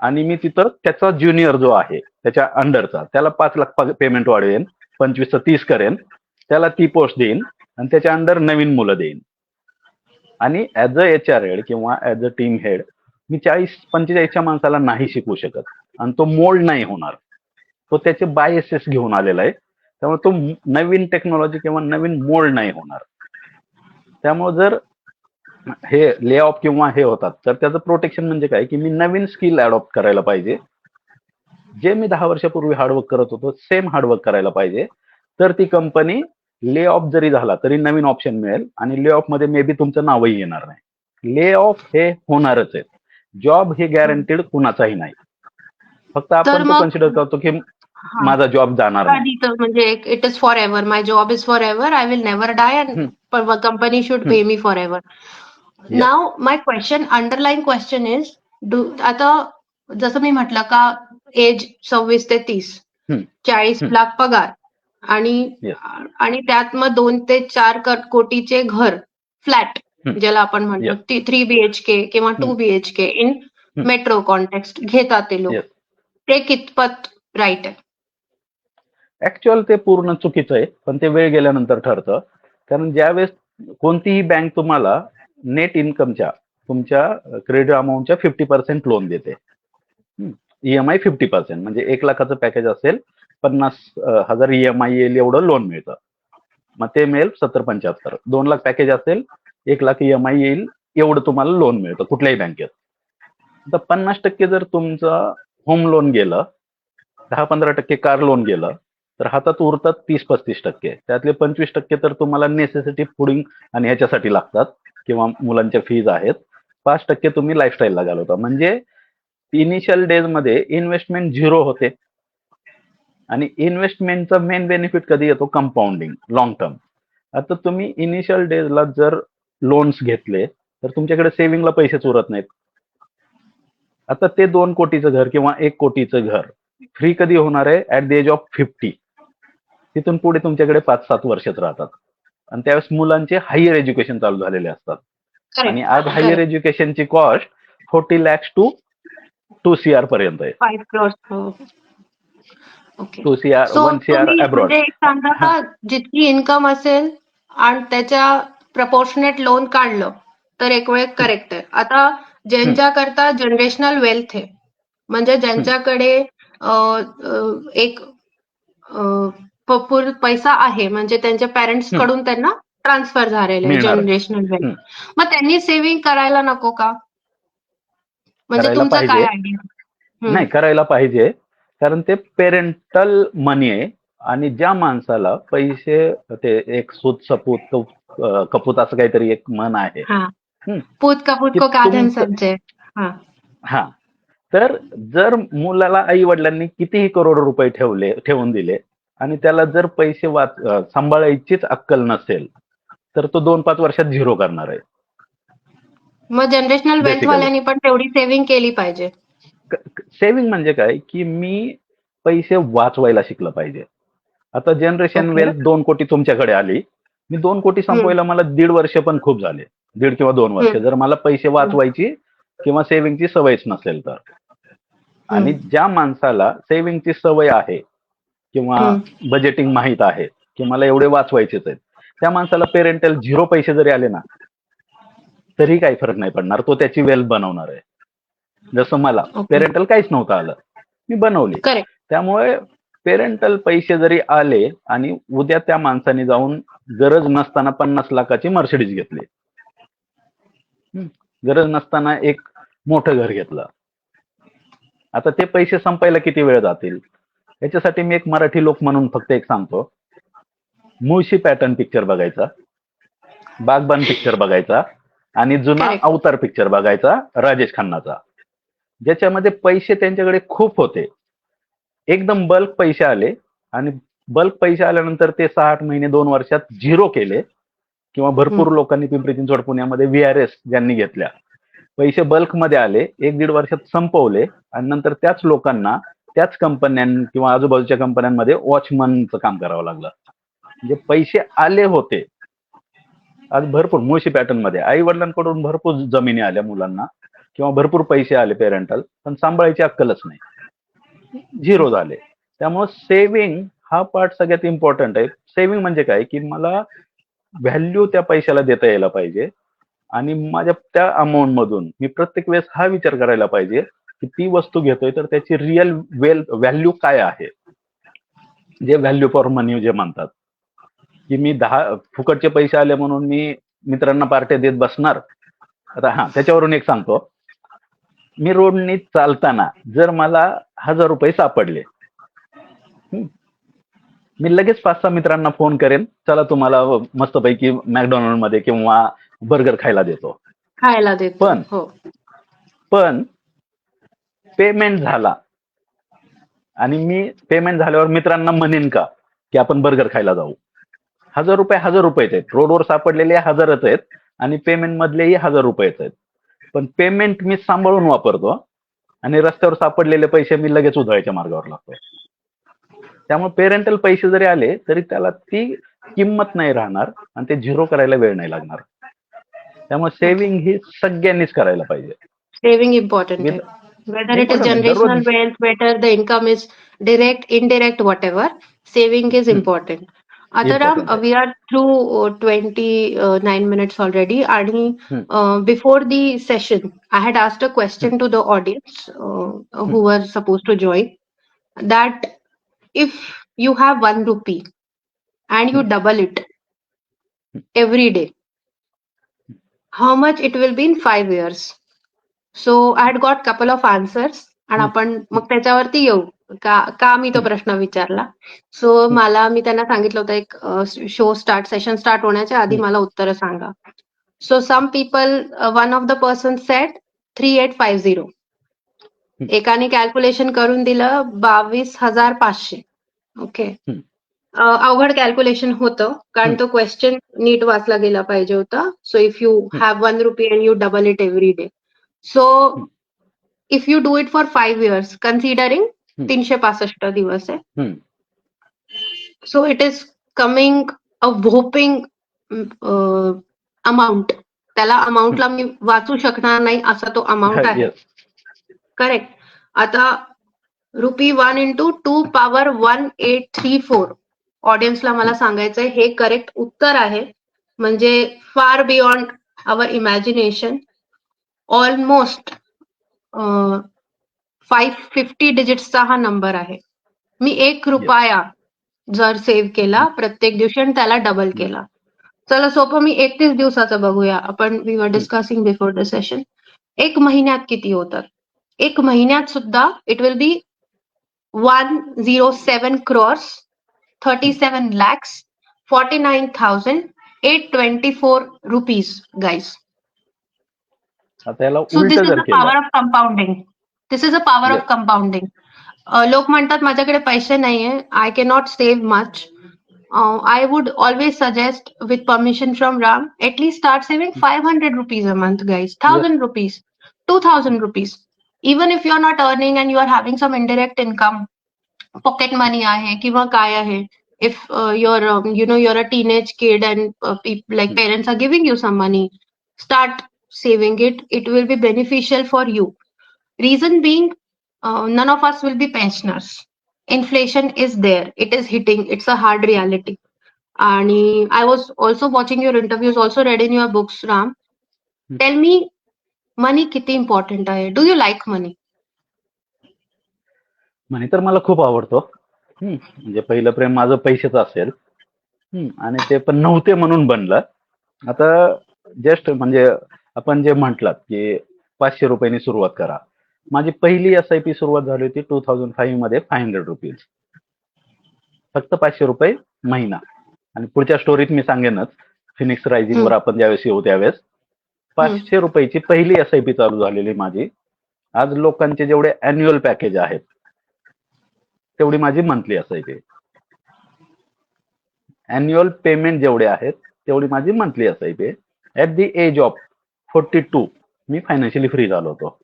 आणि मी तिथं त्याचा ज्युनियर जो आहे त्याच्या अंडरचा त्याला 5 लाख पेमेंट वाढवेन, 25 30 करेन, त्याला ती पोस्ट देईन आणि त्याच्या अंडर नवीन मुलं देईन. आणि ऍज अ HR हेड किंवा ऍज अ टीम हेड मी 40-45च्या माणसाला नाही शिकवू शकत आणि तो मोल्ड नाही होणार. तो त्याचे बायसेस घेऊन आलेला आहे, त्यामुळे तो नवीन टेक्नॉलॉजी किंवा नवीन मोल्ड नाही होणार. त्यामुळे जर हे ले ऑफ किंवा हे होतात तर त्याचं प्रोटेक्शन म्हणजे काय, की मी नवीन स्किल अडॉप्ट करायला पाहिजे. जे मी 10 वर्षापूर्वी हार्डवर्क करत होतो सेम हार्डवर्क करायला पाहिजे, तर ती कंपनी ले ऑफ जरी झाला तरी नवीन ऑप्शन मिळेल आणि ले ऑफ मध्ये मे बी तुमचं नावही येणार नाही. ले ऑफ हे होणारच आहे. जॉब हे गॅरंटेड कुणाचाही नाही, फक्त आपण तो कन्सिडर करतो की माझा जॉब जाणार नाही. म्हणजे it is forever, my job is forever, I will never die and company should pay me forever. Now my question, underline question is, आता जसं मी म्हटलं का एज 26 ते 30, 40 लाख पगार आणि त्यात मग 2 ते 4 कोटीचे घर, फ्लॅट ज्याला आपण म्हणतो 3 BHK किंवा 2 BHK इन मेट्रो कॉन्टेक्स्ट घेतात ते लोक, ते कितपत राईट आहे? ऍक्च्युअल ते पूर्ण चुकीचं आहे, पण ते वेळ गेल्यानंतर ठरतं. कारण ज्यावेळेस कोणतीही बँक तुम्हाला नेट इन्कमच्या तुमच्या क्रेडिट अमाऊंटच्या 50% लोन देते. EMI 50%, म्हणजे 1 लाखाचं पॅकेज असेल 50,000 EMI येईल एवढं लोन मिळतं. मग ते मिळेल 70-75. 2 लाख पॅकेज असेल, 1 लाख EMI येईल, एवढं तुम्हाला लोन मिळतं कुठल्याही बँकेत. आता 50% जर तुमचं होम लोन गेलं, 10-15% कार लोन गेलं, तर हातात उरतात 30-35%. त्यातले 25% तर तुम्हाला नेसेसिटी फुडिंग आणि ह्याच्यासाठी लागतात किंवा मुलांच्या फीज आहेत. 5% तुम्ही लाईफस्टाईलला घालवता. म्हणजे इनिशियल डेज मध्ये इन्व्हेस्टमेंट 0 होते. आणि इन्व्हेस्टमेंटचा मेन बेनिफिट कधी येतो? Compounding, long term. आता तुम्ही इनिशियल डेजला जर लोन्स घेतले तर तुमच्याकडे सेव्हिंगला पैसेच उरत नाहीत. आता ते 2 कोटीचं घर किंवा 1 कोटीचं घर फ्री कधी होणार आहे? At the age of 50. तिथून पुढे तुमच्याकडे 5-7 वर्षच राहतात आणि त्यावेळेस मुलांचे हायर एज्युकेशन चालू झालेले असतात आणि आज हायर एज्युकेशनची कॉस्ट 40 lakhs to 2 CR पर्यंत आहे. 5 crores. Okay. 2 CR, so 1 CR तुम्ही अब्रॉड. म्हणजे एक सांगा का, जितकी इन्कम असेल आणि त्याच्या प्रपोर्शनेट लोन काढलं तर एक वेळ करेक्ट आहे. आता ज्यांच्याकरता जनरेशनल वेल्थ आहे, म्हणजे ज्यांच्याकडे एक भरपूर पैसा आहे, म्हणजे त्यांच्या पॅरेंट्स कडून त्यांना ट्रान्सफर झालेलं आहे मिळणार. जनरेशनल वेल्थ, मग त्यांनी सेव्हिंग करायला नको का? म्हणजे करायला तुमचं काय पाहिजे. आयडिया? नाही, करायला पाहिजे, कारण ते पेरेंटल मनी आहे आणि ज्या माणसाला पैसे, ते एक सूत सपूत कपूत असं काहीतरी एक म्हण आहे, पूत कपूत की को काधन तुमचं संचय. हा, तर जर मुलाला आई वडिलांनी कितीही करोड रुपये ठेवून दिले आणि त्याला जर पैसे सांभाळायचीच अक्कल नसेल तर तो 2-5 वर्षात झिरो करणार आहे. मग जनरेशनल वेल्थ Basically. वाल्यांनी पण तेवढी सेव्हिंग केली पाहिजे. सेव्हिंग म्हणजे काय, की मी पैसे वाचवायला शिकलं पाहिजे. आता जनरेशन Okay. वेल्थ 2 कोटी तुमच्याकडे आली, मी 2 कोटी संपवायला मला 1.5 वर्ष पण खूप झाले, 1.5 किंवा 2 वर्ष, जर मला पैसे वाचवायची किंवा सेव्हिंगची सवयच नसेल तर. आणि ज्या माणसाला सेव्हिंगची सवय आहे किंवा बजेटिंग माहित आहे की मला एवढे वाचवायचेच आहेत, त्या माणसाला पेरेंटल 0 पैसे जरी आले ना तरी काही फरक नाही पडणार, तो त्याची वेल्थ बनवणार आहे. जसं मला पेरेंटल काहीच नव्हतं आलं, मी बनवली. त्यामुळे पेरेंटल पैसे जरी आले आणि उद्या त्या माणसाने जाऊन गरज नसताना 50 लाखाची मर्सिडीज घेतली, गरज नसताना एक मोठं घर घेतलं, आता ते पैसे संपायला किती वेळ जातील? याच्यासाठी मी एक मराठी लोक म्हणून फक्त एक सांगतो, मुळशी पॅटर्न पिक्चर बघायचा, बागबान पिक्चर बघायचा आणि जुना अवतार पिक्चर बघायचा राजेश खन्नाचा, ज्याच्यामध्ये पैसे त्यांच्याकडे खूप होते, एकदम बल्क पैसे आले आणि बल्क पैसे आल्यानंतर ते 6-8 महिने 2 वर्षात झिरो केले. किंवा भरपूर लोकांनी पिंपरी चिंचवड पुण्यामध्ये VRS ज्यांनी घेतल्या, पैसे बल्कमध्ये आले, 1-1.5 वर्षात संपवले आणि नंतर त्याच लोकांना त्याच कंपन्यां किंवा आजूबाजूच्या कंपन्यांमध्ये वॉचमनचं काम करावं लागलं. म्हणजे पैसे आले होते. आज भरपूर मुळशी पॅटर्न मध्ये आई वडिलांकडून भरपूर जमिनी आल्या मुलांना किंवा भरपूर पैसे आले पेरेंटल, पण सांभाळायची अक्कलच नाही, झिरो झाले. त्यामुळे सेव्हिंग हा पार्ट सगळ्यात इम्पॉर्टंट आहे. सेव्हिंग म्हणजे काय, की मला व्हॅल्यू त्या पैशाला देता यायला पाहिजे आणि माझ्या त्या अमाऊंट मधून मी प्रत्येक वेळेस हा विचार करायला पाहिजे की ती वस्तू घेतोय तर त्याची रिअल व्हॅल्यू काय आहे, जे व्हॅल्यू फॉर मनी जे म्हणतात. की मी 10 फुकटचे पैसे आले म्हणून मी मित्रांना पार्ट्या देत बसणार. आता त्याच्यावरून एक सांगतो, मी रोडनी चालताना जर मला 1000 रुपये सापडले, मी लगेच 5-6 मित्रांना फोन करेन, चला तुम्हाला मस्तपैकी मॅकडॉनल्ड मध्ये किंवा बर्गर खायला देतो. पण पेमेंट झाला आणि मी पेमेंट झाल्यावर मित्रांना म्हणेन का की आपण बर्गर खायला जाऊ? 1000 रुपये 1000 रुपयेच आहेत, रोडवर सापडलेले 1000च आहेत आणि पेमेंट मधलेही 1000 रुपयेच आहेत. पण पेमेंट मी सांभाळून वापरतो आणि रस्त्यावर सापडलेले पैसे मी लगेच उधळायच्या मार्गावर लागतो. त्यामुळे पेरेंटल पैसे जरी आले तरी त्याला ती किंमत नाही राहणार आणि ते झिरो करायला वेळ नाही लागणार. त्यामुळे सेव्हिंग ही सगळ्यांनीच करायला पाहिजे. सेव्हिंग इम्पॉर्टंट आहे. Whether it is generational wealth, whether the income is direct, indirect, whatever, saving is important. Ataram, we are through 29 minutes already. And before the session, I had asked a question to the audience who were supposed to join, that if you have 1 rupee and you double it, every day. How much it will be in 5 years? So I had got couple of answers आणि आपण मग त्याच्यावरती येऊ का मी तो प्रश्न विचारला. So मी त्यांना सांगितलं होतं एक सेशन स्टार्ट होण्याच्या आधी मला उत्तर सांगा. So some people, one of the person set 3850. एकाने कॅल्क्युलेशन करून दिलं 22,500. ओके. अवघड कॅल्क्युलेशन होतं कारण तो क्वेश्चन नीट वाचला गेला पाहिजे होता. So if you have 1 rupee and you double it every day, so if you do it for 5 years, considering 365 दिवस आहे, so it is coming a whopping amount. त्याला अमाऊंटला मी वाचू शकणार नाही असा तो अमाऊंट आहे. करेक्ट. आता ₹1 into 2 power 1834. ऑडियन्सला मला सांगायचंय हे करेक्ट उत्तर आहे. म्हणजे far beyond our imagination. Almost 550 डिजिट्सचा हा नंबर आहे. मी ₹1 जर सेव्ह केला प्रत्येक दिवशी आणि त्याला डबल केला. चला सोपं, मी 31 दिवसाचं बघूया. आपण we were discussing before the session. 1 महिन्यात किती होतात? 1 महिन्यात सुद्धा it will be 107 crores 37 lakhs 49,824 rupees, guys. So this is the power of compounding. This is a power of compounding. लोक म्हणतात माझ्याकडे पैसे नाहीये, I cannot save much. I would always suggest, with permission from Ram, at least start saving 500 rupees a month, guys. 1,000 rupees, 2,000 rupees. Even if you're not earning and you are having some indirect income, pocket money आहे किंवा काय आहे, if you're a teenage kid and like parents are giving you some money, start saving it. It will be beneficial for you. Reason being, none of us will be pensioners. Inflation is there. It is hitting. It's a hard reality. And I was also watching your interviews, also read in your books, Ram. Tell me, money किती important आहे? Do you like money? मनी तर मला खूप आवडतो. म्हणजे पहिलं प्रेम माझं पैशाच असेल. आणि ते पण नव्हते म्हणून बनलं. आता जस्ट म्हणजे आपण जे म्हटलात की 500 रुपयांनी सुरुवात करा. माझी पहिली SIP सुरुवात झाली होती 2005 मध्ये 500 रुपीज. फक्त 500 रुपये महिना. आणि पुढच्या स्टोरीत मी सांगेनच, फिनिक्स रायझिंग वर आपण ज्यावेळेस येऊ त्यावेळेस 500 रुपयाची पहिली SIP चालू झालेली माझी. आज लोकांचे जेवढे अॅन्युअल पॅकेज आहेत तेवढी माझी मंथली SIP. अॅन्युअल पेमेंट जेवढे आहेत तेवढी माझी monthly SIP. At the age of 42 मी फायनान्शियली फ्री झालो होतो.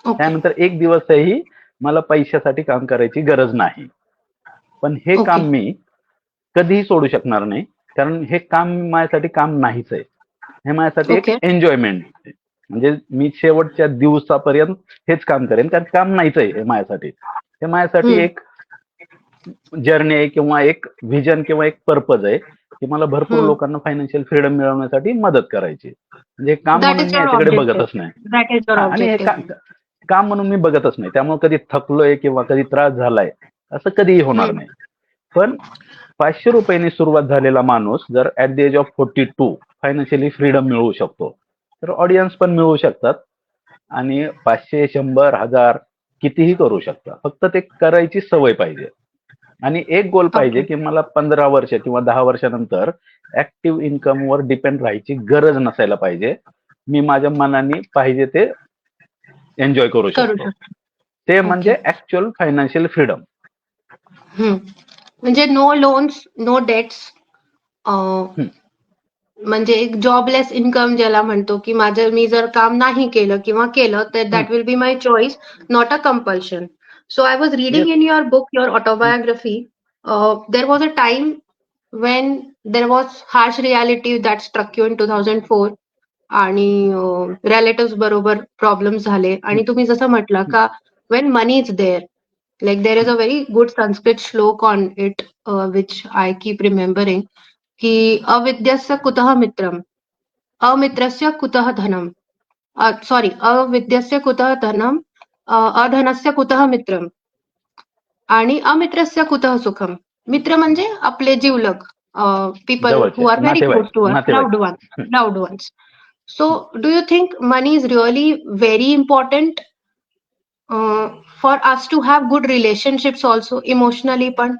त्यानंतर एक दिवसही मला पैशासाठी काम करायची गरज नाही. पण हे काम मी कधीही सोडू शकणार नाही, कारण हे काम माझ्यासाठी काम नाहीच आहे. हे माझ्यासाठी एक एन्जॉयमेंट. म्हणजे मी शेवटच्या दिवसापर्यंत हेच काम करेन, कारण काम नाहीच आहे हे माझ्यासाठी. हे माझ्यासाठी एक जर्नी आहे किंवा एक व्हिजन किंवा एक पर्पज आहे की मला भरपूर लोकांना फायनान्शियल फ्रीडम मिळवण्यासाठी मदत करायची. म्हणजे काम म्हणून मी याच्याकडे बघतच नाही. आणि हे काम म्हणून मी बघतच नाही. त्यामुळे कधी थकलोय किंवा कधी त्रास झालाय असं कधीही होणार नाही. पण 500 रुपयांनी सुरुवात झालेला माणूस जर at the age of 42 financially freedom मिळवू शकतो, तर ऑडियन्स पण मिळवू शकतात. आणि 500, 100, 1000 कितीही करू शकता. फक्त ते करायची सवय पाहिजे. आणि एक गोल पाहिजे की मला 15 वर्ष किंवा 10 वर्षानंतर ऍक्टिव्ह इन्कम वर डिपेंड राहायची गरज नसायला पाहिजे. मी माझ्या मनाने पाहिजे ते एन्जॉय करू शकतो. ते म्हणजे ऍक्च्युअल फायनान्शियल फ्रीडम. म्हणजे नो लोन्स, नो डेट्स. म्हणजे एक जॉबलेस इन्कम ज्याला म्हणतो की मी जर काम नाही केलं किंवा केलं तर that will be my choice, not a compulsion. So I was reading in your book, your autobiography, there was a time when there was harsh reality that struck you in 2004 आणि relatives बरोबर problems झाले. आणि तुम्ही जसं म्हटलं का when money is there, like there is a very good Sanskrit श्लोक on it, which I keep remembering, की अविद्यस्य कुतः मित्रम, अमित्रस्य कुतः धनम, अविद्यस्य कुतः धनम, अधनस्य कुतः मित्रम आणि अमित्रस्य कुतः सुखम. मित्र म्हणजे आपले जीवलग, people जवळचे who are very नातेवाईक close to us, नातेवाईक. loved ones. So, do you think money is really very important for us to have good relationships also emotionally पण?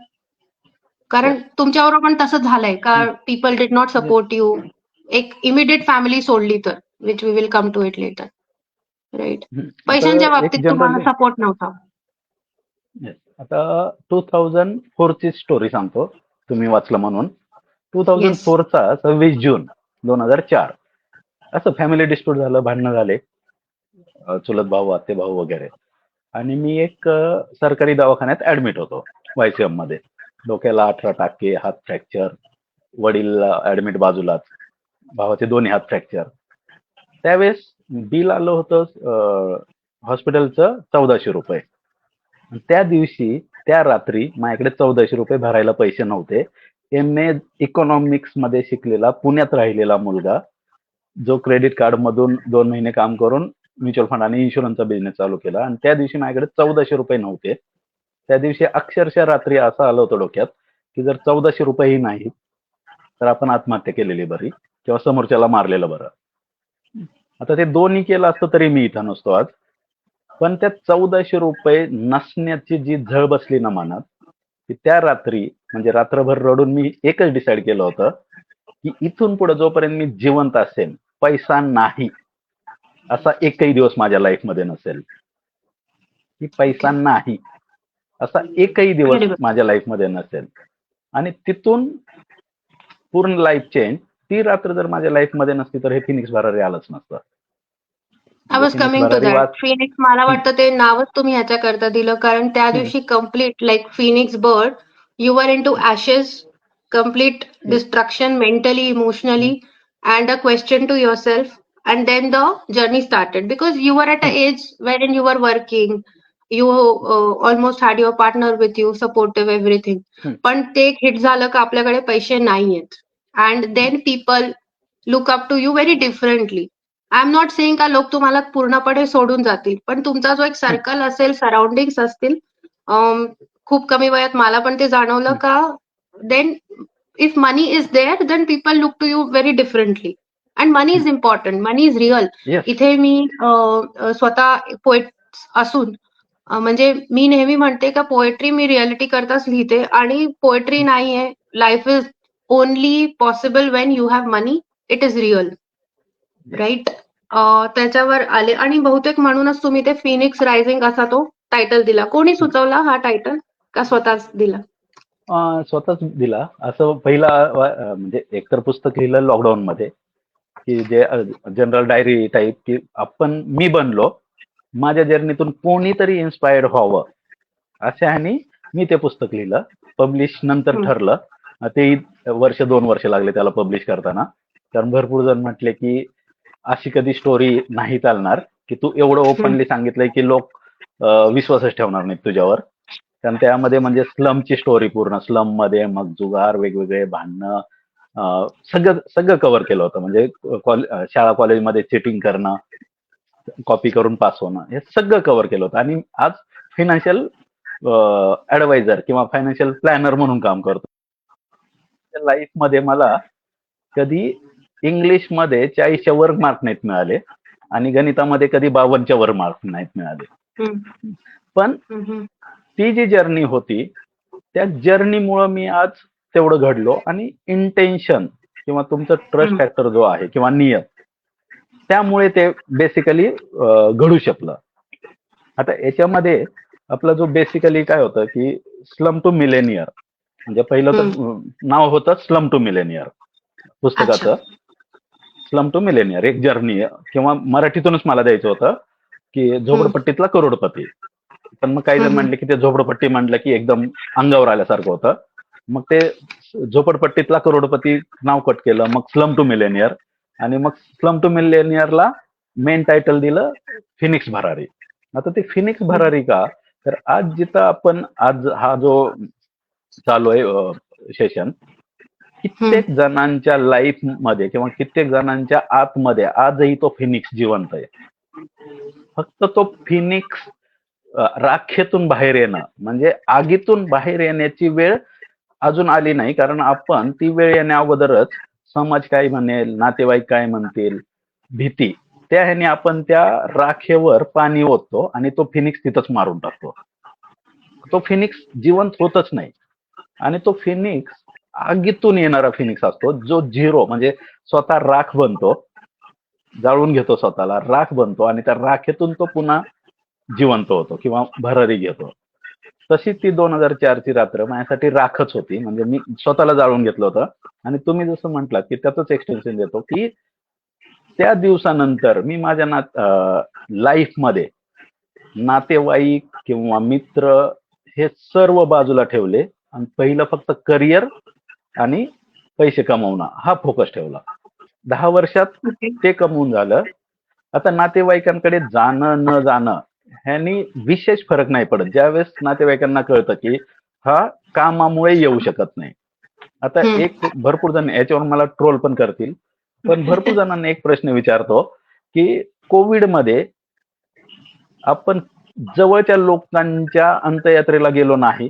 कारण तुमच्याबरोबर पण तसंच झालंय का people did not support you एक इमिडिएट फॅमिली सोडली तर which we will come to it later right पैशांच्या आता एक बाबतीत तुम्हाला जनरली सपोर्ट नव्हता. आता 2004 ची स्टोरी सांगतो, तुम्ही वाचलं म्हणून. Yes. 2004चा 26 जून 2004 असं फॅमिली डिस्प्यूट झालं, भांडणं झाले, चुलत भाऊ, आते भाऊ वगैरे. आणि मी एक सरकारी दवाखान्यात ऍडमिट होतो YCM मध्ये. डोक्याला 18 टाके, हात फ्रॅक्चर, वडील ऍडमिट बाजूलाच, भावाचे दोन्ही हात फ्रॅक्चर. त्यावेळेस बिल आलं होतं हॉस्पिटलचं 1400 रुपये. त्या दिवशी त्या रात्री माझ्याकडे 1400 रुपये भरायला पैसे नव्हते. MA इकॉनॉमिक्स मध्ये शिकलेला, पुण्यात राहिलेला मुलगा, जो क्रेडिट कार्ड मधून 2 महिने काम करून म्युच्युअल फंड आणि इन्शुरन्सचा बिझनेस चालू केला, आणि त्या दिवशी माझ्याकडे 1400 रुपये नव्हते. त्या दिवशी अक्षरशः रात्री असं आलं होतं डोक्यात की जर 1400 रुपयेही नाही तर आपण आत्महत्या केलेली बरी किंवा समोरच्याला मारलेलं बरं. आता ते दोन्ही केलं असतं तरी मी इथं नसतो आज. पण त्या 1400 रुपये नसण्याची जी झळ बसली ना मनात, की त्या रात्री म्हणजे रात्रभर रडून मी एकच डिसाईड केलं होतं की इथून पुढे जोपर्यंत मी जिवंत असेल, पैसा नाही असा एकही दिवस माझ्या लाईफ मध्ये नसेल. की पैसा नाही असा एकही दिवस माझ्या लाईफ मध्ये नसेल. आणि तिथून पूर्ण लाईफ चेंज. ती रात्र जर माझ्या लाईफ मध्ये नसती तर हे फिनिक्स भरारी आलंच नसतं. I was coming to that. Phoenix मला वाटतं ते नावच तुम्ही ह्याच्याकरता दिलं कारण त्या दिवशी complete like phoenix bird you are into ashes, complete destruction mentally, emotionally, and a question to yourself, and then the journey started because you were at an age wherein you were working, you almost had your partner with you, supportive, everything. पण ते hit झालं का आपल्याकडे पैसे नाहीयेत, and then people look up to you very differently. I am not saying का लोक तुम्हाला पूर्णपणे सोडून जातील, पण तुमचा जो एक सर्कल असेल, सराउंडिंग्स असतील. खूप कमी वयात मला पण ते जाणवलं का then if money is there then people look to you very differently and money is important, money is real. इथे मी स्वतः पोएट असून म्हणजे मी नेहमी म्हणते का पोएट्री मी रियालिटी करताच लिहिते आणि पोएट्री नाहीये. Life is only possible when you have money, it is real, right. त्याच्यावर आले आणि बहुतेक म्हणूनच तुम्ही ते फिनिक्स रायझिंग असा तो टायटल दिला. कोणी सुचवला हा टायटल का स्वतःच दिला? स्वतःच दिला. असं पहिला म्हणजे एकतर पुस्तक लिहिलं लॉकडाऊन मध्ये की जे जनरल डायरी टाईप, की मी बनलो, माझ्या जर्नीतून कोणीतरी इन्स्पायर्ड व्हावं अशा ह्यानी मी ते पुस्तक लिहिलं. पब्लिश नंतर ठरलं, ते 1-2 वर्ष लागले त्याला पब्लिश करताना. कारण भरपूर जण म्हटले की अशी कधी स्टोरी नाही चालणार की तू एवढं ओपनली सांगितलंय की लोक विश्वासच ठेवणार नाहीत तुझ्यावर. कारण त्यामध्ये म्हणजे स्लमची स्टोरी, पूर्ण स्लम मध्ये मग जुगार, वेगवेगळे भांडणं, सगळं कव्हर केलं होतं. म्हणजे शाळा कॉलेजमध्ये चिटिंग करणं, कॉपी करून पास होणं, हे सगळं कव्हर केलं होतं. आणि आज फायनान्शियल ऍडवायझर किंवा फायनान्शियल प्लॅनर म्हणून काम करतो. लाईफ मध्ये मला कधी इंग्लिश मध्ये 40च्या वर मार्क नाहीत मिळाले आणि गणितामध्ये कधी 52च्या वर मार्क नाहीत मिळाले. पण ती जी जर्नी होती, त्या जर्नीमुळे मी आज तेवढं घडलो. आणि इंटेन्शन किंवा तुमचं ट्रस्ट फॅक्टर जो आहे किंवा नियत, त्यामुळे ते बेसिकली घडू शकलं. आता याच्यामध्ये आपला जो बेसिकली काय होतं की स्लम टू मिलेनियर, म्हणजे पहिलं तर नाव होतं स्लम टू मिलेनियर पुस्तकाचं. स्लम टू मिलेनियर एक जर्नी, किंवा मराठीतूनच मला द्यायचं होतं की झोपडपट्टीतला करोडपती. पण मग काही जण म्हणले की ते झोपडपट्टी म्हणलं की एकदम अंगावर आल्यासारखं होतं. मग ते झोपडपट्टीतला करोडपती नाव कट केलं, मग स्लम टू मिलेनियर. आणि मग स्लम टू मिलेनियरला मेन टायटल दिलं फिनिक्स भरारी. आता ते फिनिक्स भरारी का, तर आज जिथं आपण आज हा जो चालू आहे सेशन, कित्येक जणांच्या लाईफ मध्ये किंवा कित्येक जणांच्या आतमध्ये आजही तो फिनिक्स जिवंत आहे. फक्त तो फिनिक्स राखेतून बाहेर येणं, म्हणजे आगीतून बाहेर येण्याची वेळ अजून आली नाही, कारण आपण ती वेळ येण्या अगोदरच समाज काय म्हणेल, नातेवाईक काय म्हणतील, भीती, त्या ह्याने आपण त्या राखेवर पाणी ओततो आणि तो फिनिक्स तिथंच मारून टाकतो. तो फिनिक्स जिवंत होतच नाही. आणि तो फिनिक्स आगीतून येणारा फिनिक्स असतो, जो झिरो म्हणजे स्वतः राख बनतो, जाळून घेतो स्वतःला, राख बनतो आणि त्या राखेतून तो पुन्हा जिवंत होतो किंवा भरारी घेतो. तशी ती 2004 ची रात्र माझ्यासाठी राखच होती. म्हणजे मी स्वतःला जाळून घेतलं होतं. आणि तुम्ही जसं म्हटलात की त्याचंच एक्सटेन्शन देतो की त्या दिवसानंतर मी माझ्या लाईफमध्ये नातेवाईक किंवा मित्र हे सर्व बाजूला ठेवले आणि पहिलं फक्त करिअर आणि पैसे कमवणं हा फोकस ठेवला. 10 वर्षात ते कमवून झालं. आता नातेवाईकांकडे जाणं न जाणं ह्यानी विशेष फरक नाही पडत. ज्यावेळेस नातेवाईकांना कळतं की हा कामामुळे येऊ शकत नाही. आता एक भरपूर जण याच्यावर मला ट्रोल पण करतील, पण भरपूर जणांना एक प्रश्न विचारतो की कोविडमध्ये आपण जवळच्या लोकांच्या अंत्ययात्रेला गेलो नाही,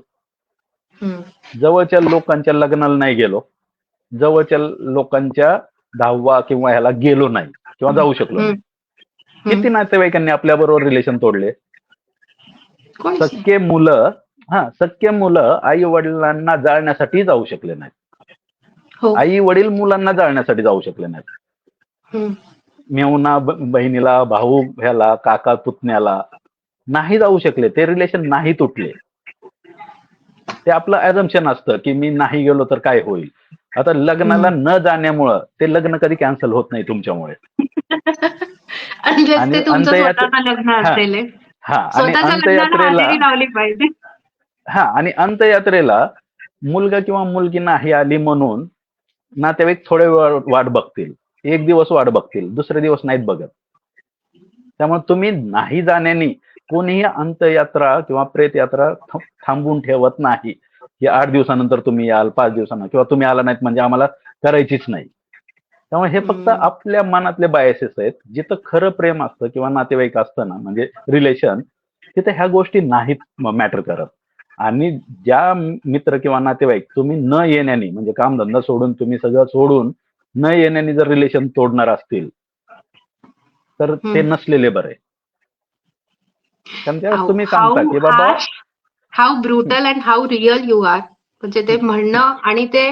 जवळच्या लोकांच्या लग्नाला नाही गेलो, जवळच्या लोकांच्या 10वा किंवा ह्याला गेलो नाही किंवा जाऊ शकलो नाही. किती नातेवाईकांनी आपल्या बरोबर रिलेशन तोडले? सख्खे मुलं आई वडिलांना जाळण्यासाठी जाऊ शकले नाहीत. आई वडील मुलांना जाळण्यासाठी जाऊ शकले नाहीत. मेहुणा बहिणीला, भाऊ ह्याला, काका पुतण्याला नाही जाऊ शकले. ते रिलेशन नाही तुटले. ते आपलं ऍझम्पशन असतं की मी नाही गेलो तर काय होईल. आता लग्नाला न जाण्यामुळं ते लग्न कधी कॅन्सल होत नाही तुमच्यामुळे. आणि अंत्ययात्रेला मुलगा किंवा मुलगी नाही आली म्हणून नातेवाईक थोडे वेळ वाट बघतील, एक दिवस वाट बघतील, दुसरे दिवस नाहीत बघत. त्यामुळे तुम्ही नाही जाण्यानी कोणीही अंत्ययात्रा किंवा प्रेतयात्रा थांबवून ठेवत नाही की 8 दिवसानंतर तुम्ही याल, 5 दिवसांना, किंवा तुम्ही आला नाहीत म्हणजे आम्हाला करायचीच नाही. त्यामुळे हे फक्त आपल्या मनातले बायसेस आहेत. जिथं खरं प्रेम असतं किंवा नातेवाईक असतं ना, म्हणजे रिलेशन, तिथे ह्या गोष्टी नाहीत मॅटर करत. आणि ज्या मित्र किंवा नातेवाईक तुम्ही न येण्यानी, म्हणजे कामधंदा सोडून, तुम्ही सगळं सोडून न येण्यानी जर रिलेशन तोडणार असतील तर ते नसलेले बरे. कारण तुम्ही सांगता की बाबा how brutal and how real you are, म्हणजे ते म्हणणं आणि ते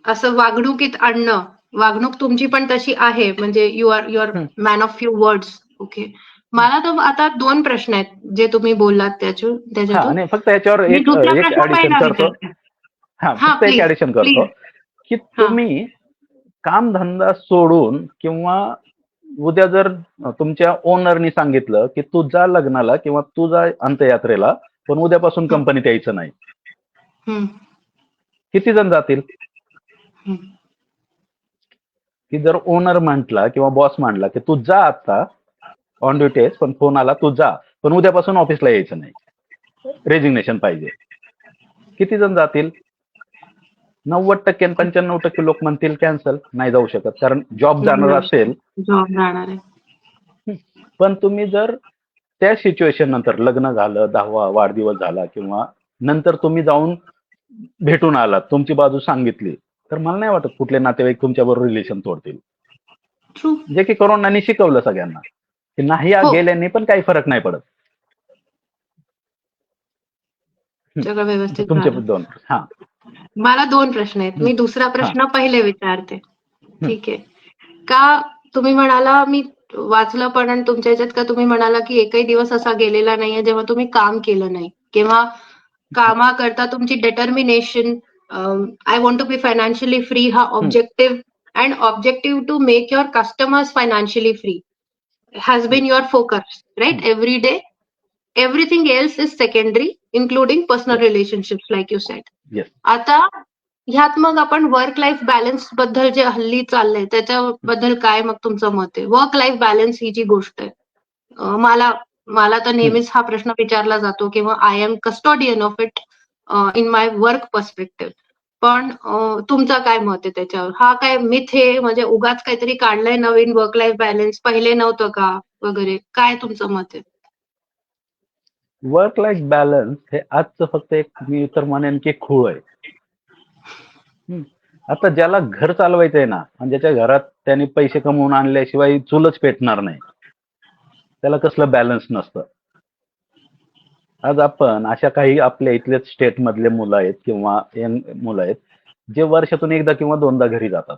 असं वागणुकीत आणणं. वागणूक तुमची पण तशी आहे, म्हणजे you are man of few words. Okay, मला तर आता 2 प्रश्न आहेत जे तुम्ही बोललात त्याच्यातून. फक्त याच्यावर एक ऍडिशन करतो. फक्त एक ऍडिशन करतो की तुम्ही कामधंदा सोडून किंवा उद्या जर तुमच्या ओनरनी सांगितलं की तू जा लग्नाला किंवा तू जा अंत्ययात्रेला, पण उद्यापासून कंपनीत यायचं नाही, किती जण जातील? की जर ओनर म्हटला किंवा बॉस म्हटला की तू जा आता ऑन ड्युटी, पण फोन आला तू जा, पण उद्यापासून ऑफिसला यायचं नाही, रेजिग्नेशन पाहिजे, किती जण जातील? 90% आणि 95% लोक म्हणतील कॅन्सल, नाही जाऊ शकत, कारण जॉब जाणार असेल. पण तुम्ही जर त्या सिच्युएशन नंतर लग्न झालं, 10वा वाढदिवस झाला किंवा नंतर तुम्ही जाऊन भेटून आलात, तुमची बाजू सांगितली, तर मला नाही वाटत कुठले नातेवाईक तुमच्या बरोबर रिलेशन तोडतील. जे की कोरोनाने शिकवलं सगळ्यांना की नाही गेल्याने पण काही फरक नाही पडत. सगळं व्यवस्थित. तुमचे 2 मला 2 प्रश्न आहेत. मी दुसरा प्रश्न पहिले विचारते. ठीक आहे का? तुम्ही म्हणाला, मी वाचलं पण आणि तुमच्या ह्याच्यात का तुम्ही म्हणाला की एकही दिवस असा गेलेला नाहीये जेव्हा तुम्ही काम केलं नाही, किंवा कामाकरता तुमची determination, I want to be financially free हा objective, and objective to make your customers financially free has been your focus, right? Every day. Everything else is secondary, including personal relationships, like you said. आता ह्यात मग आपण work life balance बद्दल जे हल्ली चाललंय त्याच्याबद्दल काय मग तुमचं मत आहे? वर्क लाईफ बॅलन्स ही जी गोष्ट आहे, मला तर नेहमीच हा प्रश्न विचारला जातो किंवा I am custodian of it in my work perspective. पण तुमचं काय मत आहे त्याच्यावर? हा काय मिथ आहे, म्हणजे उगाच काहीतरी काढलंय नवीन वर्क लाईफ बॅलन्स, पहिले नव्हतं का वगैरे? काय तुमचं मत आहे? वर्क लाईफ बॅलन्स हे आजचं फक्त एक मी तर म्हणेन की खूळ आहे. आता ज्याला घर चालवायचंय ना आणि ज्याच्या घरात त्याने पैसे कमवून आणल्याशिवाय चूलच पेटणार नाही, त्याला कसलं बॅलन्स नसतं. आज आपण अशा काही आपल्या इथलेच स्टेट मधले मुलं आहेत किंवा यंग मुलं आहेत जे वर्षातून एकदा किंवा दोनदा घरी जातात,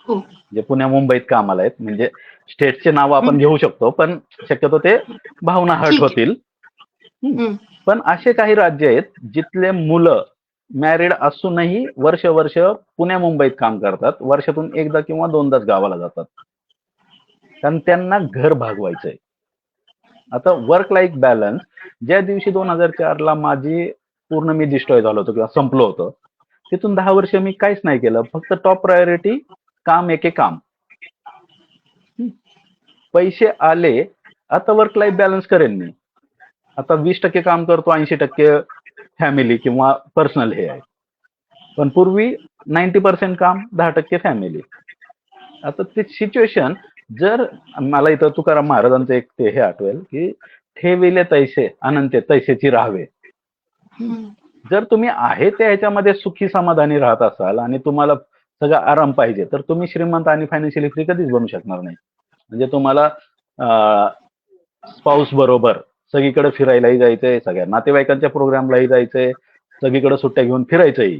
हो. जे पुण्या मुंबईत कामाला आहेत. म्हणजे स्टेटचे नाव आपण घेऊ शकतो पण शक्यतो ते भावना हर्ट ठीक आहे. होतील. पण असे काही राज्य आहेत जिथले मुलं मॅरिड असूनही वर्ष वर्ष पुण्या मुंबईत काम करतात, वर्षातून एकदा किंवा दोनदाच गावाला जातात, कारण त्यांना घर भागवायचंय. आता वर्क लाईफ बॅलन्स ज्या दिवशी 2004ला माझी पूर्ण मी डिस्ट्रॉय झालो होतो किंवा संपलो होतो, तिथून 10 वर्ष मी काहीच नाही केलं, फक्त टॉप प्रायोरिटी काम एके काम. पैसे आले, आता वर्क लाईफ बॅलन्स करेन मी. आता 20% काम करतो, 80% फॅमिली किंवा पर्सनल हे आहे. पण पूर्वी 90% काम, 10% फॅमिली. आता ते सिच्युएशन जर मला इथं तुकाराम महाराजांचं एक ते हे आठवेल की ठेविले तैसे अनंते तैसेची राहावे. जर तुम्ही आहे त्या ह्याच्यामध्ये सुखी समाधानी राहत असाल आणि तुम्हाला सगळा आराम पाहिजे, तर तुम्ही श्रीमंत आणि फायनान्शियली फ्री कधीच बनू शकणार नाही. म्हणजे तुम्हाला स्पाऊस बरोबर सगळीकडे फिरायलाही जायचंय, सगळ्या नातेवाईकांच्या प्रोग्रामलाही जायचंय, सगळीकडे सुट्ट्या घेऊन फिरायचंय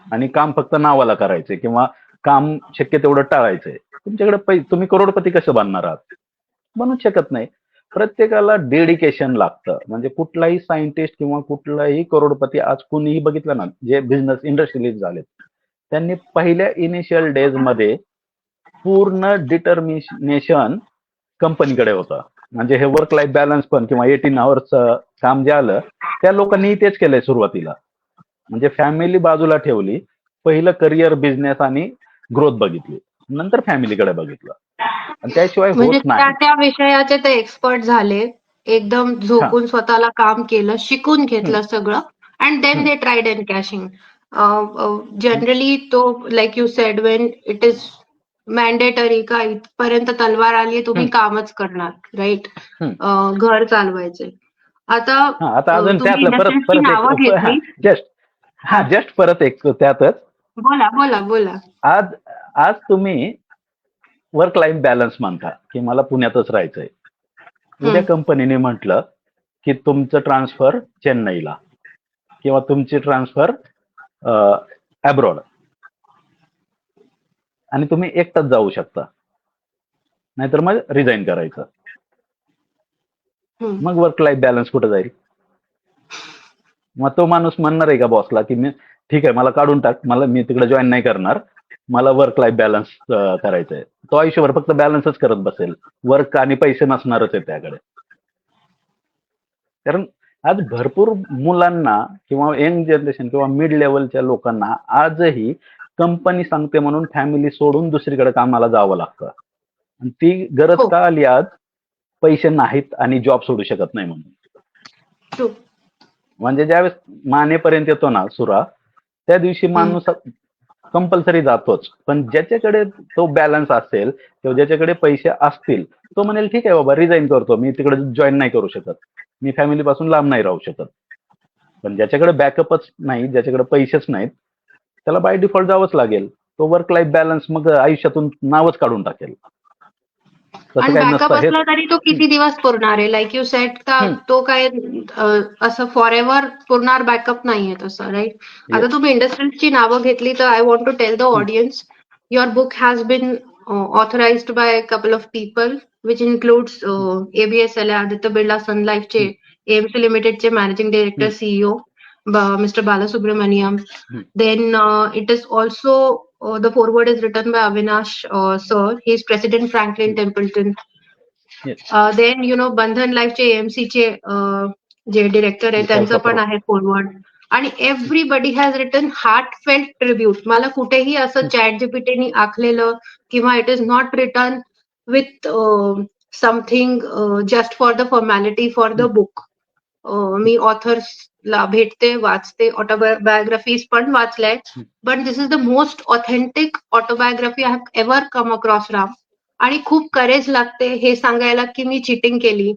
आणि काम फक्त नावाला करायचंय किंवा काम शक्य तेवढं टाळायचंय. तुमच्याकडे तुम्ही करोडपती कसं बनणार आहात? बनूच शकत नाही. प्रत्येकाला डेडिकेशन लागतं. म्हणजे कुठलाही सायंटिस्ट किंवा कुठलाही करोडपती आज कुणीही बघितलं ना, जे बिझनेस इंडस्ट्रियलिस्ट झालेत, त्यांनी पहिल्या इनिशियल डेज मध्ये पूर्ण डिटर्मिनेशन कंपनीकडे होतं. म्हणजे हे वर्क लाईफ बॅलन्स पण किंवा 18 आवर्सचं काम जे आलं, त्या लोकांनी तेच केलंय सुरुवातीला. म्हणजे फॅमिली बाजूला ठेवली, पहिलं करिअर, बिझनेस आणि ग्रोथ बघितली, नंतर फॅमिलीकडे बघितलं. आणि त्याशिवाय म्हणजे होत त्या नाही. त्या विषयाचे ते एक्सपर्ट झाले, एकदम हा. झोकून स्वतःला काम केलं, शिकून घेतलं हम्म, सगळं, अँड देन हम्म, दे ट्राईड अँड कॅशिंग. जनरली तो like you sed Wien it is mandatory का इथपर्यंत तलवार आली तुम्ही हम्म, कामच करणार, राईट? हम्म. घर चालवायचे. आता हा, आता अजून तुम्ही त्यातलं परत इंडस्ट्रीजची परत एक नावं घेतली. हा, जस्ट परत एक त्यातच बोला बोला बोला. आज आज तुम्ही वर्क लाईफ बॅलन्स म्हणता की मला पुण्यातच राहायचंय. उद्या कंपनीने म्हटलं की तुमचं ट्रान्सफर चेन्नईला किंवा तुमची ट्रान्सफर अब्रॉड आणि तुम्ही एकटाच जाऊ शकता, नाहीतर मग रिझाईन करायचं. मग वर्क लाईफ बॅलन्स कुठं जाईल? मग तो माणूस म्हणणार आहे का बॉसला की मी ठीक आहे, मला काढून टाक, मी तिकडे जॉईन नाही करणार, मला वर्क लाईफ बॅलन्स करायचंय. तो आयुष्यभर फक्त बॅलन्सच करत बसेल, वर्क आणि पैसे नसणारच आहे त्याकडे. कारण आज भरपूर मुलांना किंवा यंग जनरेशन किंवा मिड लेवलच्या लोकांना आजही कंपनी सांगते म्हणून फॅमिली सोडून दुसरीकडे कामाला जावं लागतं. आणि ती गरज का आली आज? पैसे नाहीत आणि जॉब सोडू शकत नाही म्हणून. म्हणजे ज्यावेळेस मानेपर्यंत येतो ना सुरा, त्या दिवशी माणूस कंपल्सरी जातोच. पण ज्याच्याकडे तो बॅलन्स असेल किंवा ज्याच्याकडे पैसे असतील, तो म्हणेल ठीक आहे बाबा, रिझाईन करतो, मी तिकडे जॉईन नाही करू शकत, मी फॅमिली पासून लांब नाही राहू शकत. पण ज्याच्याकडे बॅकअपच नाही, ज्याच्याकडे पैसेच नाहीत, त्याला बाय डिफॉल्ट जावंच लागेल. तो वर्क लाईफ बॅलन्स मग आयुष्यातून नावच काढून टाकेल. आणि काही बॅकअप नसतं हे. असला तरी तो किती दिवस पुरणार आहे? लाईक यू सेड का तो काय असं फॉर एव्हर पुरणार बॅकअप नाहीये तसं, राईट? आता तुम्ही इंडस्ट्रीजची नावं घेतली, तर I want to tell the audience, your book has been authorized by a couple of people, which includes ABSL, Aditya Birla Sun Life चे AMC Limited चे managing director CEO Mr. Balasubramaniam. Then it is also the foreword is written by Avinash sir. He is President Franklin Templeton. Then Bandhan Life चे AMC चे जे director आहे त्यांचं पण आहे forward. आणि everybody has written heartfelt tribute. मला कुठेही असं चॅट जीपीटीनी आखलेलं किंवा it is not written with something just for the formality for the book. मी ऑथर्सला भेटते, वाचते, ऑटोबायोग्राफीज पण वाचल्याय, but this is the most authentic autobiography I have ever come across, Ram. आणि खूप करेज लागते हे सांगायला की मी चिटिंग केली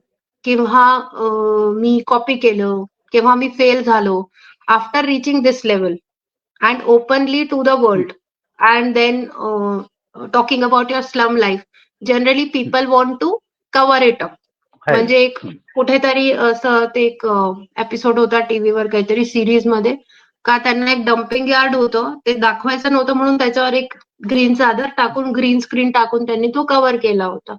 केव्हा मी कॉपी केलं, केव्हा मी फेल झालो, after reaching this level and openly to the world and then talking about your slum life, generally people want to cover it up. म्हणजे एक कुठेतरी असं ते एक एपिसोड होता टीव्हीवर काहीतरी सिरीज मध्ये, का त्यांना एक डम्पिंग यार्ड होतं, ते दाखवायचं नव्हतं म्हणून त्याच्यावर एक ग्रीन चादर टाकून, ग्रीन स्क्रीन टाकून त्यांनी तो कव्हर केला होता.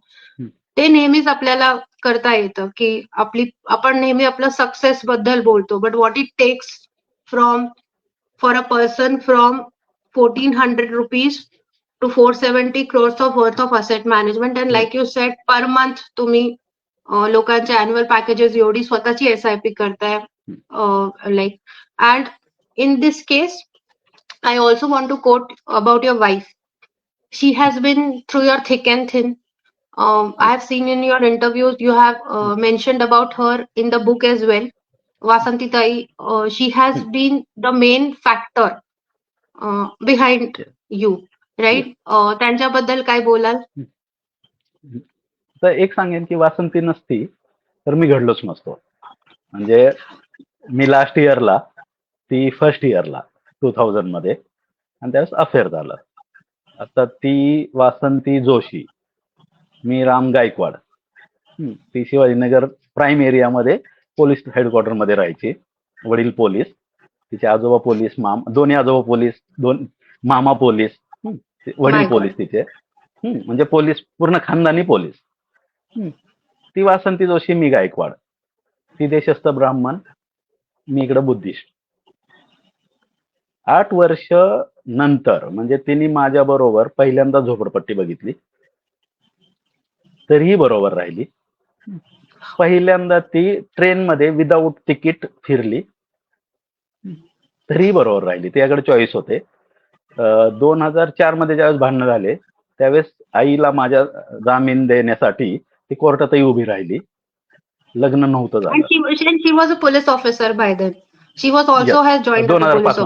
ते नेहमीच आपल्याला करता येतं की आपण नेहमी आपलं सक्सेस बद्दल बोलतो, but what it takes for a person from 1400 rupees to 470 crores of worth of asset management, and like you said, per month तुम्ही लोकांचे अॅन्युअल पॅकेजेस एवढी स्वतःची एसआयपी करताय, like. And in this case I also want to quote about your wife. She has been through your thick and thin. I have seen in your interviews you have mentioned about her in the book as well. Vasanti Tai, she has been the main factor behind you, right? त्यांच्याबद्दल काय बोलाल? तर एक सांगेन की वासंती नसती तर मी घडलोच नसतो. म्हणजे मी लास्ट इयरला, ती फर्स्ट इयरला 2000 मध्ये, आणि त्यावेळेस अफेअर झालं. आता ती वासंती जोशी, मी राम गायकवाड. ती शिवाजीनगर प्राईम एरियामध्ये पोलीस हेडक्वार्टर मध्ये राहायची. वडील पोलीस, तिचे आजोबा पोलीस, दोन्ही आजोबा पोलीस, मामा पोलीस, वडील पोलीस तिचे. म्हणजे पोलीस, पूर्ण खानदानी पोलीस. ती वासंती जोशी, मी गायकवाड. ती देशस्थ ब्राह्मण, मी इकडं बुद्धिस्ट. 8 वर्ष नंतर म्हणजे तिने माझ्या बरोबर पहिल्यांदा झोपडपट्टी बघितली, तरीही बरोबर राहिली. पहिल्यांदा ती ट्रेन मध्ये विदाऊट तिकीट फिरली, तरीही बरोबर राहिली. तिच्याकडे चॉईस होते. 2004 मध्ये ज्यावेळेस भांडणं झाले त्यावेळेस आईला माझ्या जामीन देण्यासाठी ती कोर्टातही उभी राहिली. लग्न नव्हतं झालं. She was a police officer by then. She was also has joined the police.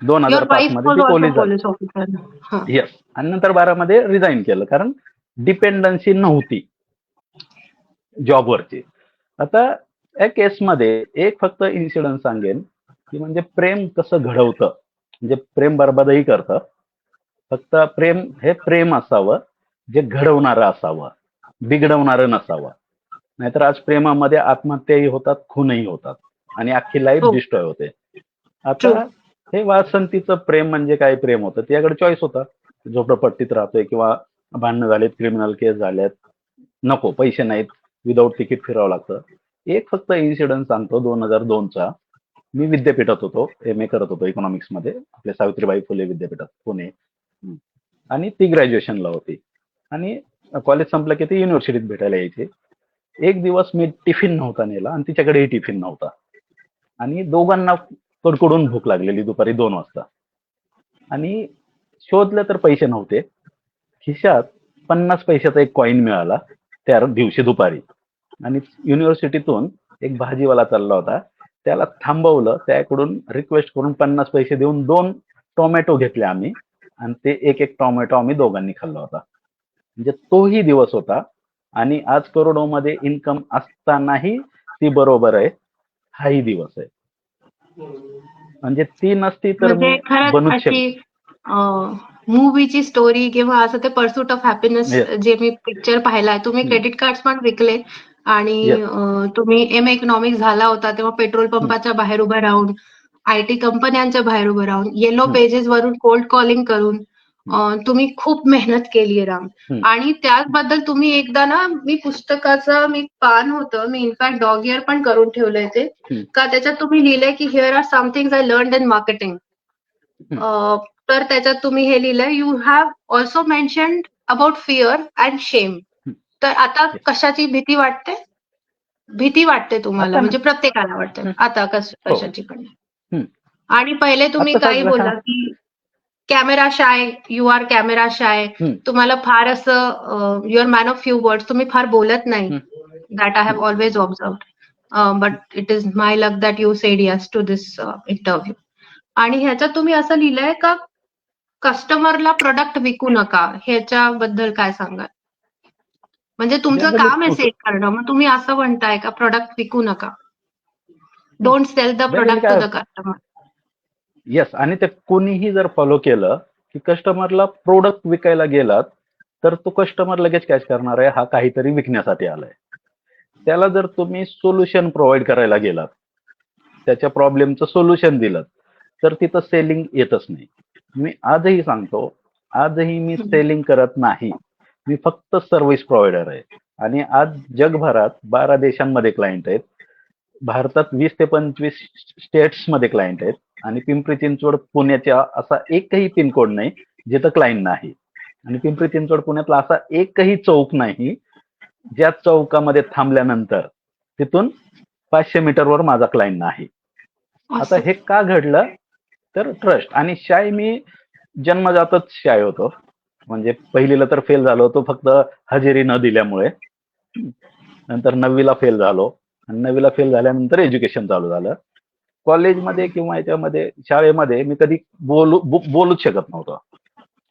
2005 मध्ये ती पोलीस झाली. येस. आणि नंतर 12 मध्ये रिझाईन केलं, कारण डिपेंडन्सी नव्हती जॉबवरची. आता या केसमध्ये एक फक्त इन्सिडेंट सांगेन की म्हणजे प्रेम कसं घडवतं, म्हणजे प्रेम बरबादही करतं. फक्त प्रेम हे प्रेम असावं जे घडवणारं असावं, बिघडवणारं नसावं. नाहीतर आज प्रेमामध्ये आत्महत्याही होतात, खूनही होतात आणि अख्खी लाईफ डिस्ट्रॉय होते. आता हे वासंतीचं प्रेम म्हणजे काय प्रेम होतं, त्याकडे चॉईस होता. झोपडपट्टीत राहतोय किंवा भांडणं झालेत, क्रिमिनल केस झाल्यात, नको पैसे नाहीत, विदाऊट तिकीट फिरावं लागतं. एक फक्त इन्सिडेंट सांगतो. 2002 चा मी विद्यापीठात होतो, MA करत होतो इकॉनॉमिक्स मध्ये, आपल्या सावित्रीबाई फुले विद्यापीठात पुणे. आणि ती ग्रॅज्युएशनला होती आणि कॉलेज संपलं की ती युनिव्हर्सिटीत भेटायला यायची. एक दिवस मी टिफिन नव्हता नेला आणि तिच्याकडेही टिफिन नव्हता, आणि दोघांना कडकडून भूक लागलेली दुपारी 2 वाजता. आणि शोधलं तर पैसे नव्हते. खिशात 50 पैशाचा एक कॉईन मिळाला त्या दिवशी दुपारी, आणि युनिव्हर्सिटीतून एक भाजीवाला चालला होता, त्याला थांबवलं, त्याकडून रिक्वेस्ट करून 50 पैसे देऊन 2 टोमॅटो घेतले आम्ही, आणि ते एक टोमॅटो आम्ही दोघांनी खाल्ला होता. म्हणजे तोही दिवस होता. आणि आज करोडोमध्ये इन्कम असतानाही ती बरोबर आहे, हाही दिवस आहे. म्हणजे ती नसती तर मी बनूच शकतो. मूवीची स्टोरी किंवा असं ते पर्सूट ऑफ हॅपीनेस जे मी पिक्चर पाहिलाय. तुम्ही क्रेडिट कार्ड पण विकले आणि तुम्ही MA इकॉनॉमिक्स झाला होता तेव्हा पेट्रोल पंपाच्या बाहेर उभं राहून, IT कंपन्यांच्या बाहेर उभं राहून, येलो पेजेस वरून कोल्ड कॉलिंग करून तुम्ही खूप मेहनत केली आहे राम. आणि त्याचबद्दल तुम्ही एकदा ना, मी पुस्तकाचं मी पान होतं, मी इनफॅक्ट डॉग इयर पण करून ठेवलंय ते, का त्याच्यात तुम्ही लिहिलंय की here are some things I learned in marketing. तर त्याच्यात तुम्ही हे लिहिलंय, you have also mentioned about fear and shame. तर आता कशाची भीती वाटते? भीती वाटते तुम्हाला, म्हणजे प्रत्येकाला वाटतं आता कशाची पण. आणि पहिले तुम्ही काही बोलला की camera shy, you are camera shy. तुम्हाला फार असं you are man of few words, तुम्ही फार बोलत नाही. That I have always observed. But it is my luck that you said yes to this interview. आणि ह्याच्यात तुम्ही असं लिहिलंय का कस्टमरला प्रोडक्ट विकू नका, ह्याच्याबद्दल काय सांगाल? म्हणजे तुमचं जनरली काम आहे सेल करणं, मग तुम्ही असं म्हणताय का प्रोडक्ट विकू नका, don't sell the generally product to काय द कस्टमर. येस, आणि ते कोणीही जर फॉलो केलं की कस्टमरला प्रोडक्ट विकायला गेलात तर तो कस्टमर लगेच कॅच करणार आहे, हा काहीतरी विकण्यासाठी आलाय. त्याला जर तुम्ही सोल्युशन प्रोव्हाइड करायला गेलात, त्याच्या प्रॉब्लेमचं सोल्युशन दिलं, तर तिथं सेलिंग येतच नाही. मी आजही सांगतो, आजही मी सेलिंग करत नाही, मी फक्त सर्व्हिस प्रोव्हायडर आहे. आणि आज जगभरात 12 देशांमध्ये क्लायंट आहेत, भारतात 20 ते 25 स्टेट्स मध्ये क्लायंट आहेत, आणि पिंपरी चिंचवड पुण्याच्या असा एकही पिनकोड नाही जिथं क्लायंट नाही. आणि पिंपरी चिंचवड पुण्यातला असा एकही चौक नाही ज्या चौकामध्ये थांबल्यानंतर तिथून 500 मीटरवर माझा क्लायंट नाही. आता हे का घडलं, तर ट्रस्ट आणि शाय. मी जन्मजातच शाय होतो, म्हणजे पहिलीला तर फेल झालो होतो फक्त हजेरी न दिल्यामुळे. नंतर 9वीला फेल झालो, आणि 9वीला फेल झाल्यानंतर एज्युकेशन चालू झालं. कॉलेजमध्ये किंवा याच्यामध्ये शाळेमध्ये मी कधी बोलूच शकत नव्हतो.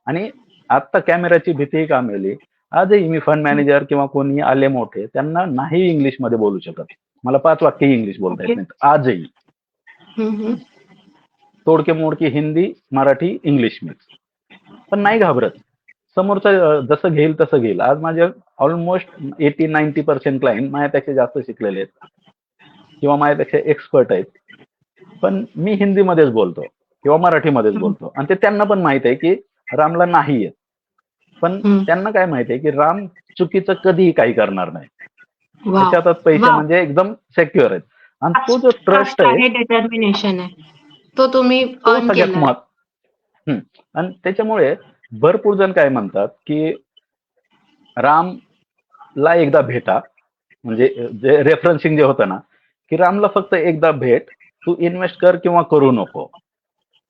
आणि आता कॅमेराची भीतीही कामेली. आजही मी फंड मॅनेजर किंवा कोणी आले मोठे, त्यांना नाही इंग्लिशमध्ये बोलू शकत. मला 5 वाक्य इंग्लिश बोलता येत नाहीत आजही. तोडके मोडके हिंदी, मराठी, इंग्लिश मिक्स. पण नाही घाबरत, समोरचा जसं घेईल तसं घेईल. आज माझे ऑलमोस्ट 80-90% क्लायंट माझ्यापेक्षा जास्त शिकलेले आहेत किंवा माझ्यापेक्षा एक्सपर्ट आहेत, पण मी हिंदीमध्येच बोलतो किंवा मराठीमध्येच बोलतो. आणि ते त्यांना पण माहित आहे की रामला नाही येत, पण त्यांना काय माहित आहे की राम चुकीचं कधीही काही करणार नाही, त्याच्यात पैसे म्हणजे एकदम सेक्युअर आहेत. आणि तो जो ट्रस्ट आहे, डिटर्मिनेशन आहे, तो तुम्ही तो अर्न सगळ्यात केलाय. आणि त्याच्यामुळे भरपूर जण काय म्हणतात की रामला एकदा भेटा, म्हणजे जे रेफरन्सिंग जे होतं ना, की रामला फक्त एकदा भेट, तू इन्व्हेस्ट कर किंवा करू नको,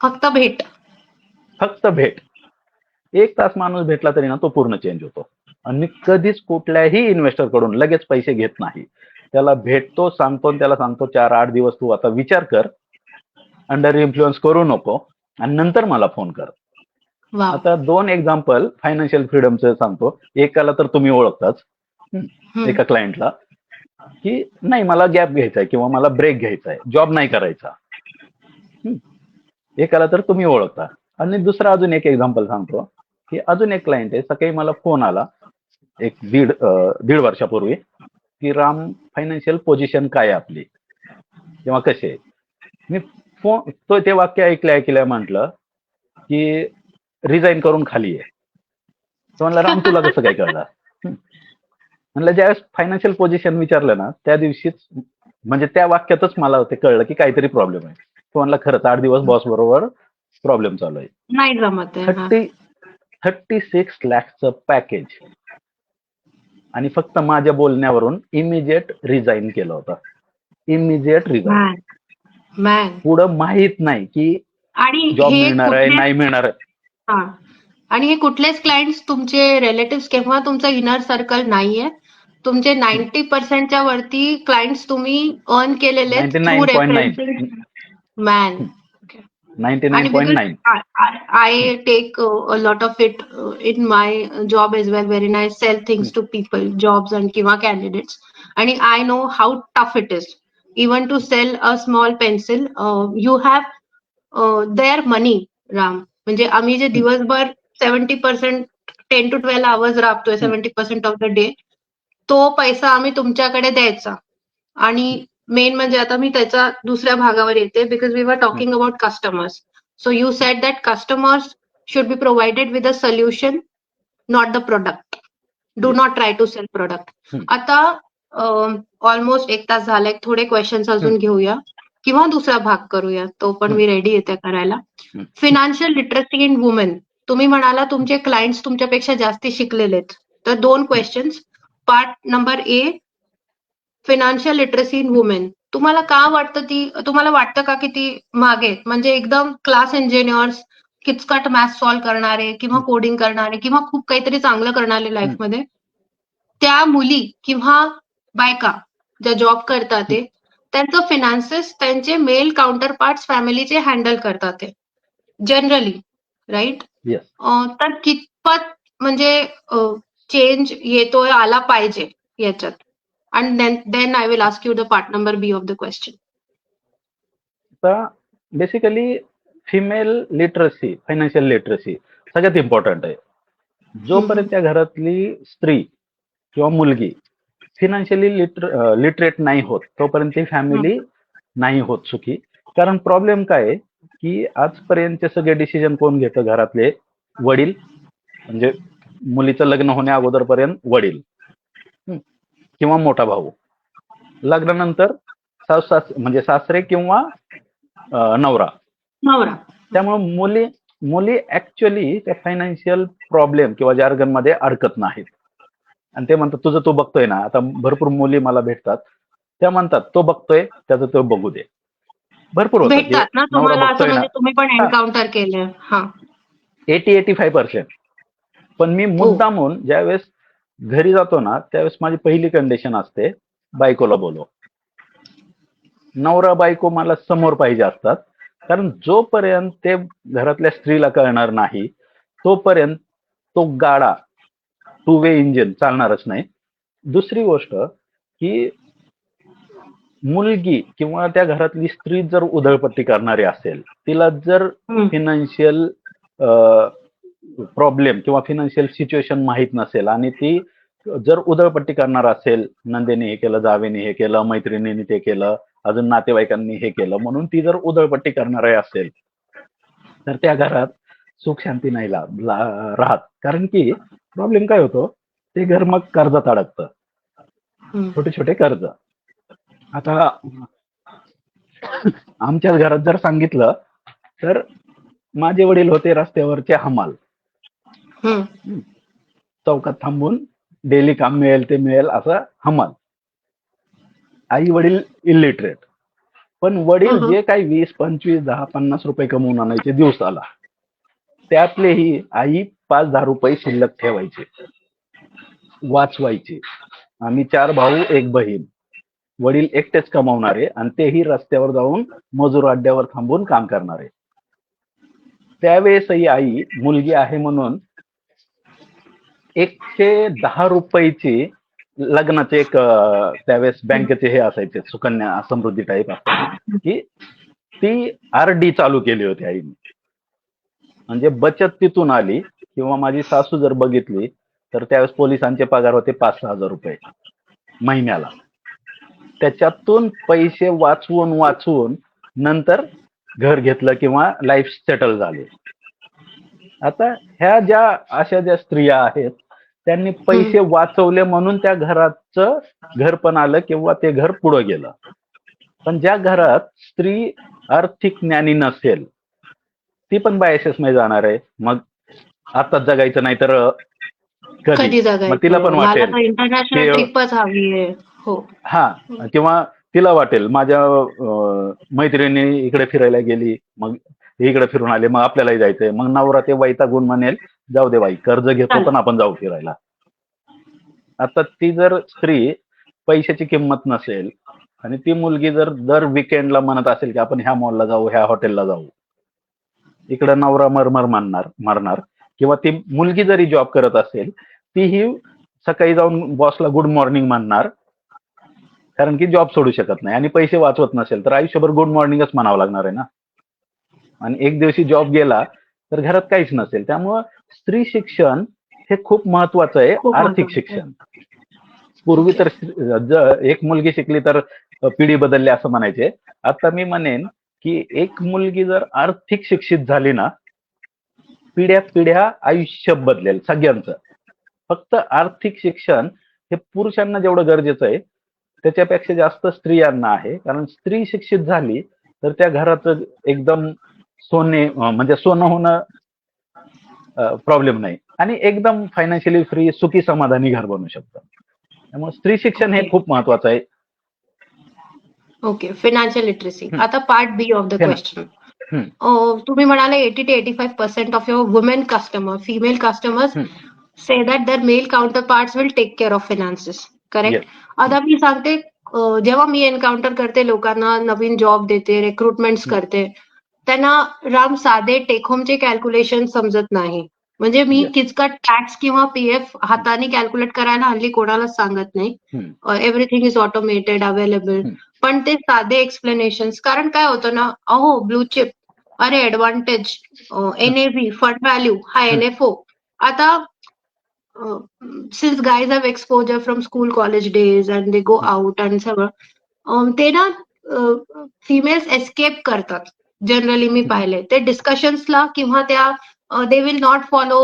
फक्त भेट. फक्त भेट. 1 तास माणूस भेटला तरी ना तो पूर्ण चेंज होतो. आणि मी कधीच कुठल्याही इन्व्हेस्टर कडून लगेच पैसे घेत नाही. त्याला भेटतो, सांगतो, आणि त्याला सांगतो 4-8 दिवस तू आता विचार कर, अंडर इन्फ्लुएन्स करू नको, आणि नंतर मला फोन कर. आता 2 एक्झाम्पल फायनान्शियल फ्रीडमचे सांगतो. एकाला तर तुम्ही ओळखताच, एका क्लायंटला, की नाही मला गॅप घ्यायचा किंवा मला ब्रेक घ्यायचा आहे, जॉब नाही करायचा. एकाला तर तुम्ही ओळखता. आणि दुसरा अजून एक एक्झाम्पल सांगतो, की अजून एक क्लायंट आहे. सकाळी मला फोन आला एक दीड वर्षापूर्वी, की राम फायनान्शियल पोझिशन काय आपली किंवा कसे आहे. मी फोन ते वाक्य ऐकल्या म्हटलं की रिझाईन करून खाली आहे. तो म्हणला राम तुला कसं काय कळलं. म्हणलं ज्यावेळेस फायनान्शियल पोझिशन विचारलं ना त्या दिवशीच, म्हणजे त्या वाक्यातच मला ते कळलं की काहीतरी प्रॉब्लेम आहे. तो म्हणला खरंच 8 दिवस बॉस बरोबर प्रॉब्लेम चालू आहे. नाही जमत आहे. 36 लाखचं पॅकेज, आणि फक्त माझ्या बोलण्यावरून इमिजिएट रिझाईन केलं होतं. Immediate resign. पुढं माहित नाही की जॉब मिळणार आहे नाही मिळणार आहे. आणि हे कुठलेच क्लायंट्स तुमचे रिलेटिव्ह किंवा तुमचं इनर सर्कल नाहीये. तुमचे 90%च्या वरती क्लायंट्स तुम्ही अर्न केलेले आहेत through referencing. Man 99.9. I take a lot of it in my job as well, wherein I sell things to people, jobs and kiva candidates. And I know how tough it is, even to sell a small pencil. You have their money, Ram. म्हणजे आम्ही जे दिवसभर 70% 10 to 12 hours राबतोय, 70% of the day, तो पैसा आम्ही तुमच्याकडे द्यायचा. आणि मेन म्हणजे आता मी त्याच्या दुसऱ्या भागावर येते, because we were talking about customers. So you said that customers should be provided with a solution, not the product. Do not try to sell product. आता ऑलमोस्ट 1 तास झालाय, थोडे क्वेश्चन्स अजून घेऊया किंवा दुसरा भाग करूया, तो पण मी रेडी येते करायला. Financial literacy in women. तुम्ही म्हणाला तुमचे क्लायंट्स तुमच्यापेक्षा जास्ती शिकलेले आहेत, तर 2 questions. Part number A, financial literacy in women. तुम्हाला वाटतं का की ती मागे, म्हणजे एकदम क्लास इंजिनियर्स, किचकट मॅथ सॉल्व्ह करणारे किंवा कोडिंग करणारे किंवा खूप काहीतरी चांगलं करणारे लाईफमध्ये, त्या मुली किंवा बायका ज्या जॉब करतात ते, त्यांचं फिनान्सेस त्यांचे मेल काउंटर पार्ट्स फॅमिलीचे हँडल करतात ते जनरली, राईट? तर कितपत म्हणजे चेंज येतोय, आला पाहिजे याच्यात. And then I will ask you the part number B of the question. आता basically female literacy, financial literacy सगळ्यात इम्पॉर्टंट आहे. जोपर्यंत त्या घरातली स्त्री किंवा मुलगी फिनान्शियली लिटरेट नाही होत, तोपर्यंत ती फॅमिली नाही होत सुखी. कारण प्रॉब्लेम काय आहे की आजपर्यंतचे सगळे डिसिजन कोण घेतं? घरातले वडील, म्हणजे मुलीचं लग्न होण्या अगोदरपर्यंत वडील किंवा मोठा भाऊ, लग्नानंतर म्हणजे सासरे किंवा नवरा. त्यामुळे मुली ऍक्च्युअली त्या फायनान्शियल प्रॉब्लेम किंवा जार्गन मध्ये अडकत नाहीत. आणि ते म्हणतात तुझं तो बघतोय ना. आता भरपूर मुली मला भेटतात, त्या म्हणतात तो बघतोय त्याचं तो बघू दे. भरपूर होतं की भेटतात ना नवरा तुम्हाला, असं बघतोय ना. म्हणजे तुम्ही पण एन्काउंटर केलं? 80-85%. पण मी मुद्दामून ज्यावेळेस घरी जातो ना, त्यावेळेस माझी पहिली कंडिशन असते, बायकोला बोलव. नवरा बायको मला समोर पाहिजे असतात. कारण जोपर्यंत ते घरातल्या स्त्रीला कळणार नाही, तोपर्यंत तो गाडा टू वे इंजिन चालणारच नाही. दुसरी गोष्ट की मुलगी किंवा त्या घरातली स्त्री जर उधळपट्टी करणारी असेल, तिला जर फिनान्शियल प्रॉब्लेम किंवा फिनान्शियल सिच्युएशन माहीत नसेल आणि ती जर उधळपट्टी करणार असेल, नंदेने हे केलं, जावेने हे केलं, मैत्रिणीने ते केलं, अजून नातेवाईकांनी हे केलं, म्हणून ती जर उधळपट्टी करणार असेल तर त्या घरात सुख शांती नाही राहत. कारण की प्रॉब्लेम काय होतो, ते घर मग कर्जात अडकतं, छोटे छोटे कर्ज. आता आमच्या घरात जर सांगितलं तर माझे वडील होते रस्त्यावरचे हमाल. चौकात थांबून डेली काम मिळेल ते मिळेल असं हमाल. आई वडील इलिटरेट, पण वडील जे काही 20, 25, 10, 50 रुपये कमवून आणायचे दिवसाला, त्यातलेही आई 5-10 रुपये शिल्लक ठेवायचे, वाचवायचे. आम्ही 4 भाऊ 1 बहीण, वडील एकटेच कमावणारे आणि तेही रस्त्यावर जाऊन मजूर अड्ड्यावर थांबून काम करणारे. त्यावेळेसही आई मुलगी आहे म्हणून 110 रुपयाची लग्नाचे एक त्यावेळेस बँकेचे हे असायचे, सुकन्या समृद्धी टाईप असायचे, की ती RD चालू केली होती आईने. म्हणजे बचत तिथून आली. किंवा माझी सासू जर बघितली तर त्यावेळेस पोलिसांचे पगार होते 5-6 हजार रुपये महिन्याला. त्याच्यातून पैसे वाचवून नंतर घर घेतलं किंवा लाईफ सेटल झाले. आता ह्या अशा ज्या स्त्रिया आहेत, त्यांनी पैसे वाचवले म्हणून त्या घराचं घर पण आलं किंवा ते घर पुढं गेलं. पण ज्या घरात स्त्री आर्थिक ज्ञानी नसेल, ती पण बायसेस मध्ये जाणार आहे. मग आताच जगायचं नाही तर कधी जगायचं? मग तिला पण वाटेल इंटरनॅशनल ट्रिपच हवी आहे. किंवा तिला वाटेल माझ्या मैत्रिणी इकडे फिरायला गेली, मग इकडे फिरून आले, मग आपल्यालाही जायचंय. मग नवरा ते वैतागून म्हणेल जाऊ दे बाई, कर्ज घेतो पण आपण जाऊ फिरायला. आता ती जर स्त्री पैशाची किंमत नसेल आणि ती मुलगी जर दर विकेंडला म्हणत असेल की आपण ह्या मॉलला जाऊ, ह्या हॉटेलला जाऊ, इकडं नवरा मरमर मारणार. किंवा ती मुलगी जरी जॉब करत असेल, तीही सकाळी जाऊन बॉसला गुड मॉर्निंग म्हणणार, कारण की जॉब सोडू शकत नाही. आणि पैसे वाचवत नसेल तर आयुष्यभर गुड मॉर्निंगच म्हणावं लागणार आहे ना. आणि एक दिवशी जॉब गेला तर घरात काहीच नसेल. त्यामुळं स्त्री शिक्षण हे खूप महत्वाचं आहे. आर्थिक शिक्षण. पूर्वी तर एक मुलगी शिकली तर पिढी बदलली असं म्हणायचे. आता मी म्हणेन की एक मुलगी जर आर्थिक शिक्षित झाली ना, पिढ्या आयुष्य बदलेल सगळ्यांचं. फक्त आर्थिक शिक्षण हे पुरुषांना जेवढं गरजेचं आहे त्याच्यापेक्षा जास्त स्त्रियांना आहे. कारण स्त्री शिक्षित झाली तर त्या घराचं एकदम म्हणजे सोनं होणं प्रॉब्लेम नाही आणि एकदम फायनान्शियली फ्री, सुखी, समाधानी घर बनू शकतं. त्यामुळे स्त्री शिक्षण हे खूप महत्वाचं आहे. Okay, financial literacy. आता part B of the question. तुम्ही म्हणाले 80 to 85% of your women customer, female customers say that their male counterparts will take care of finances. Correct? आता मी सांगते, जेव्हा मी एन्काउंटर करते लोकांना, नवीन जॉब देते, रिक्रुटमेंट्स करते, त्यांना राम साधे टेक होमचे कॅल्क्युलेशन समजत नाही. म्हणजे मी Yes. किचकट टॅक्स किंवा पीएफ हाताने कॅल्क्युलेट करायला हल्ली कोणालाच सांगत नाही. Everything is automated available. पण ते साधे एक्सप्लेनेशन्स, कारण काय होतं ना, अहो ब्लू चिप, अरे ऍडव्हान्टेज, एनएव्ही, फंड व्हॅल्यू, हा एनएफओ. आता since guys have exposure from school college days and they go out and सगळं, ते ना फिमेल्स एस्केप करतात जनरली. मी पाहिले ते डिस्कशन्सला किंवा त्या दे विल नॉट फॉलो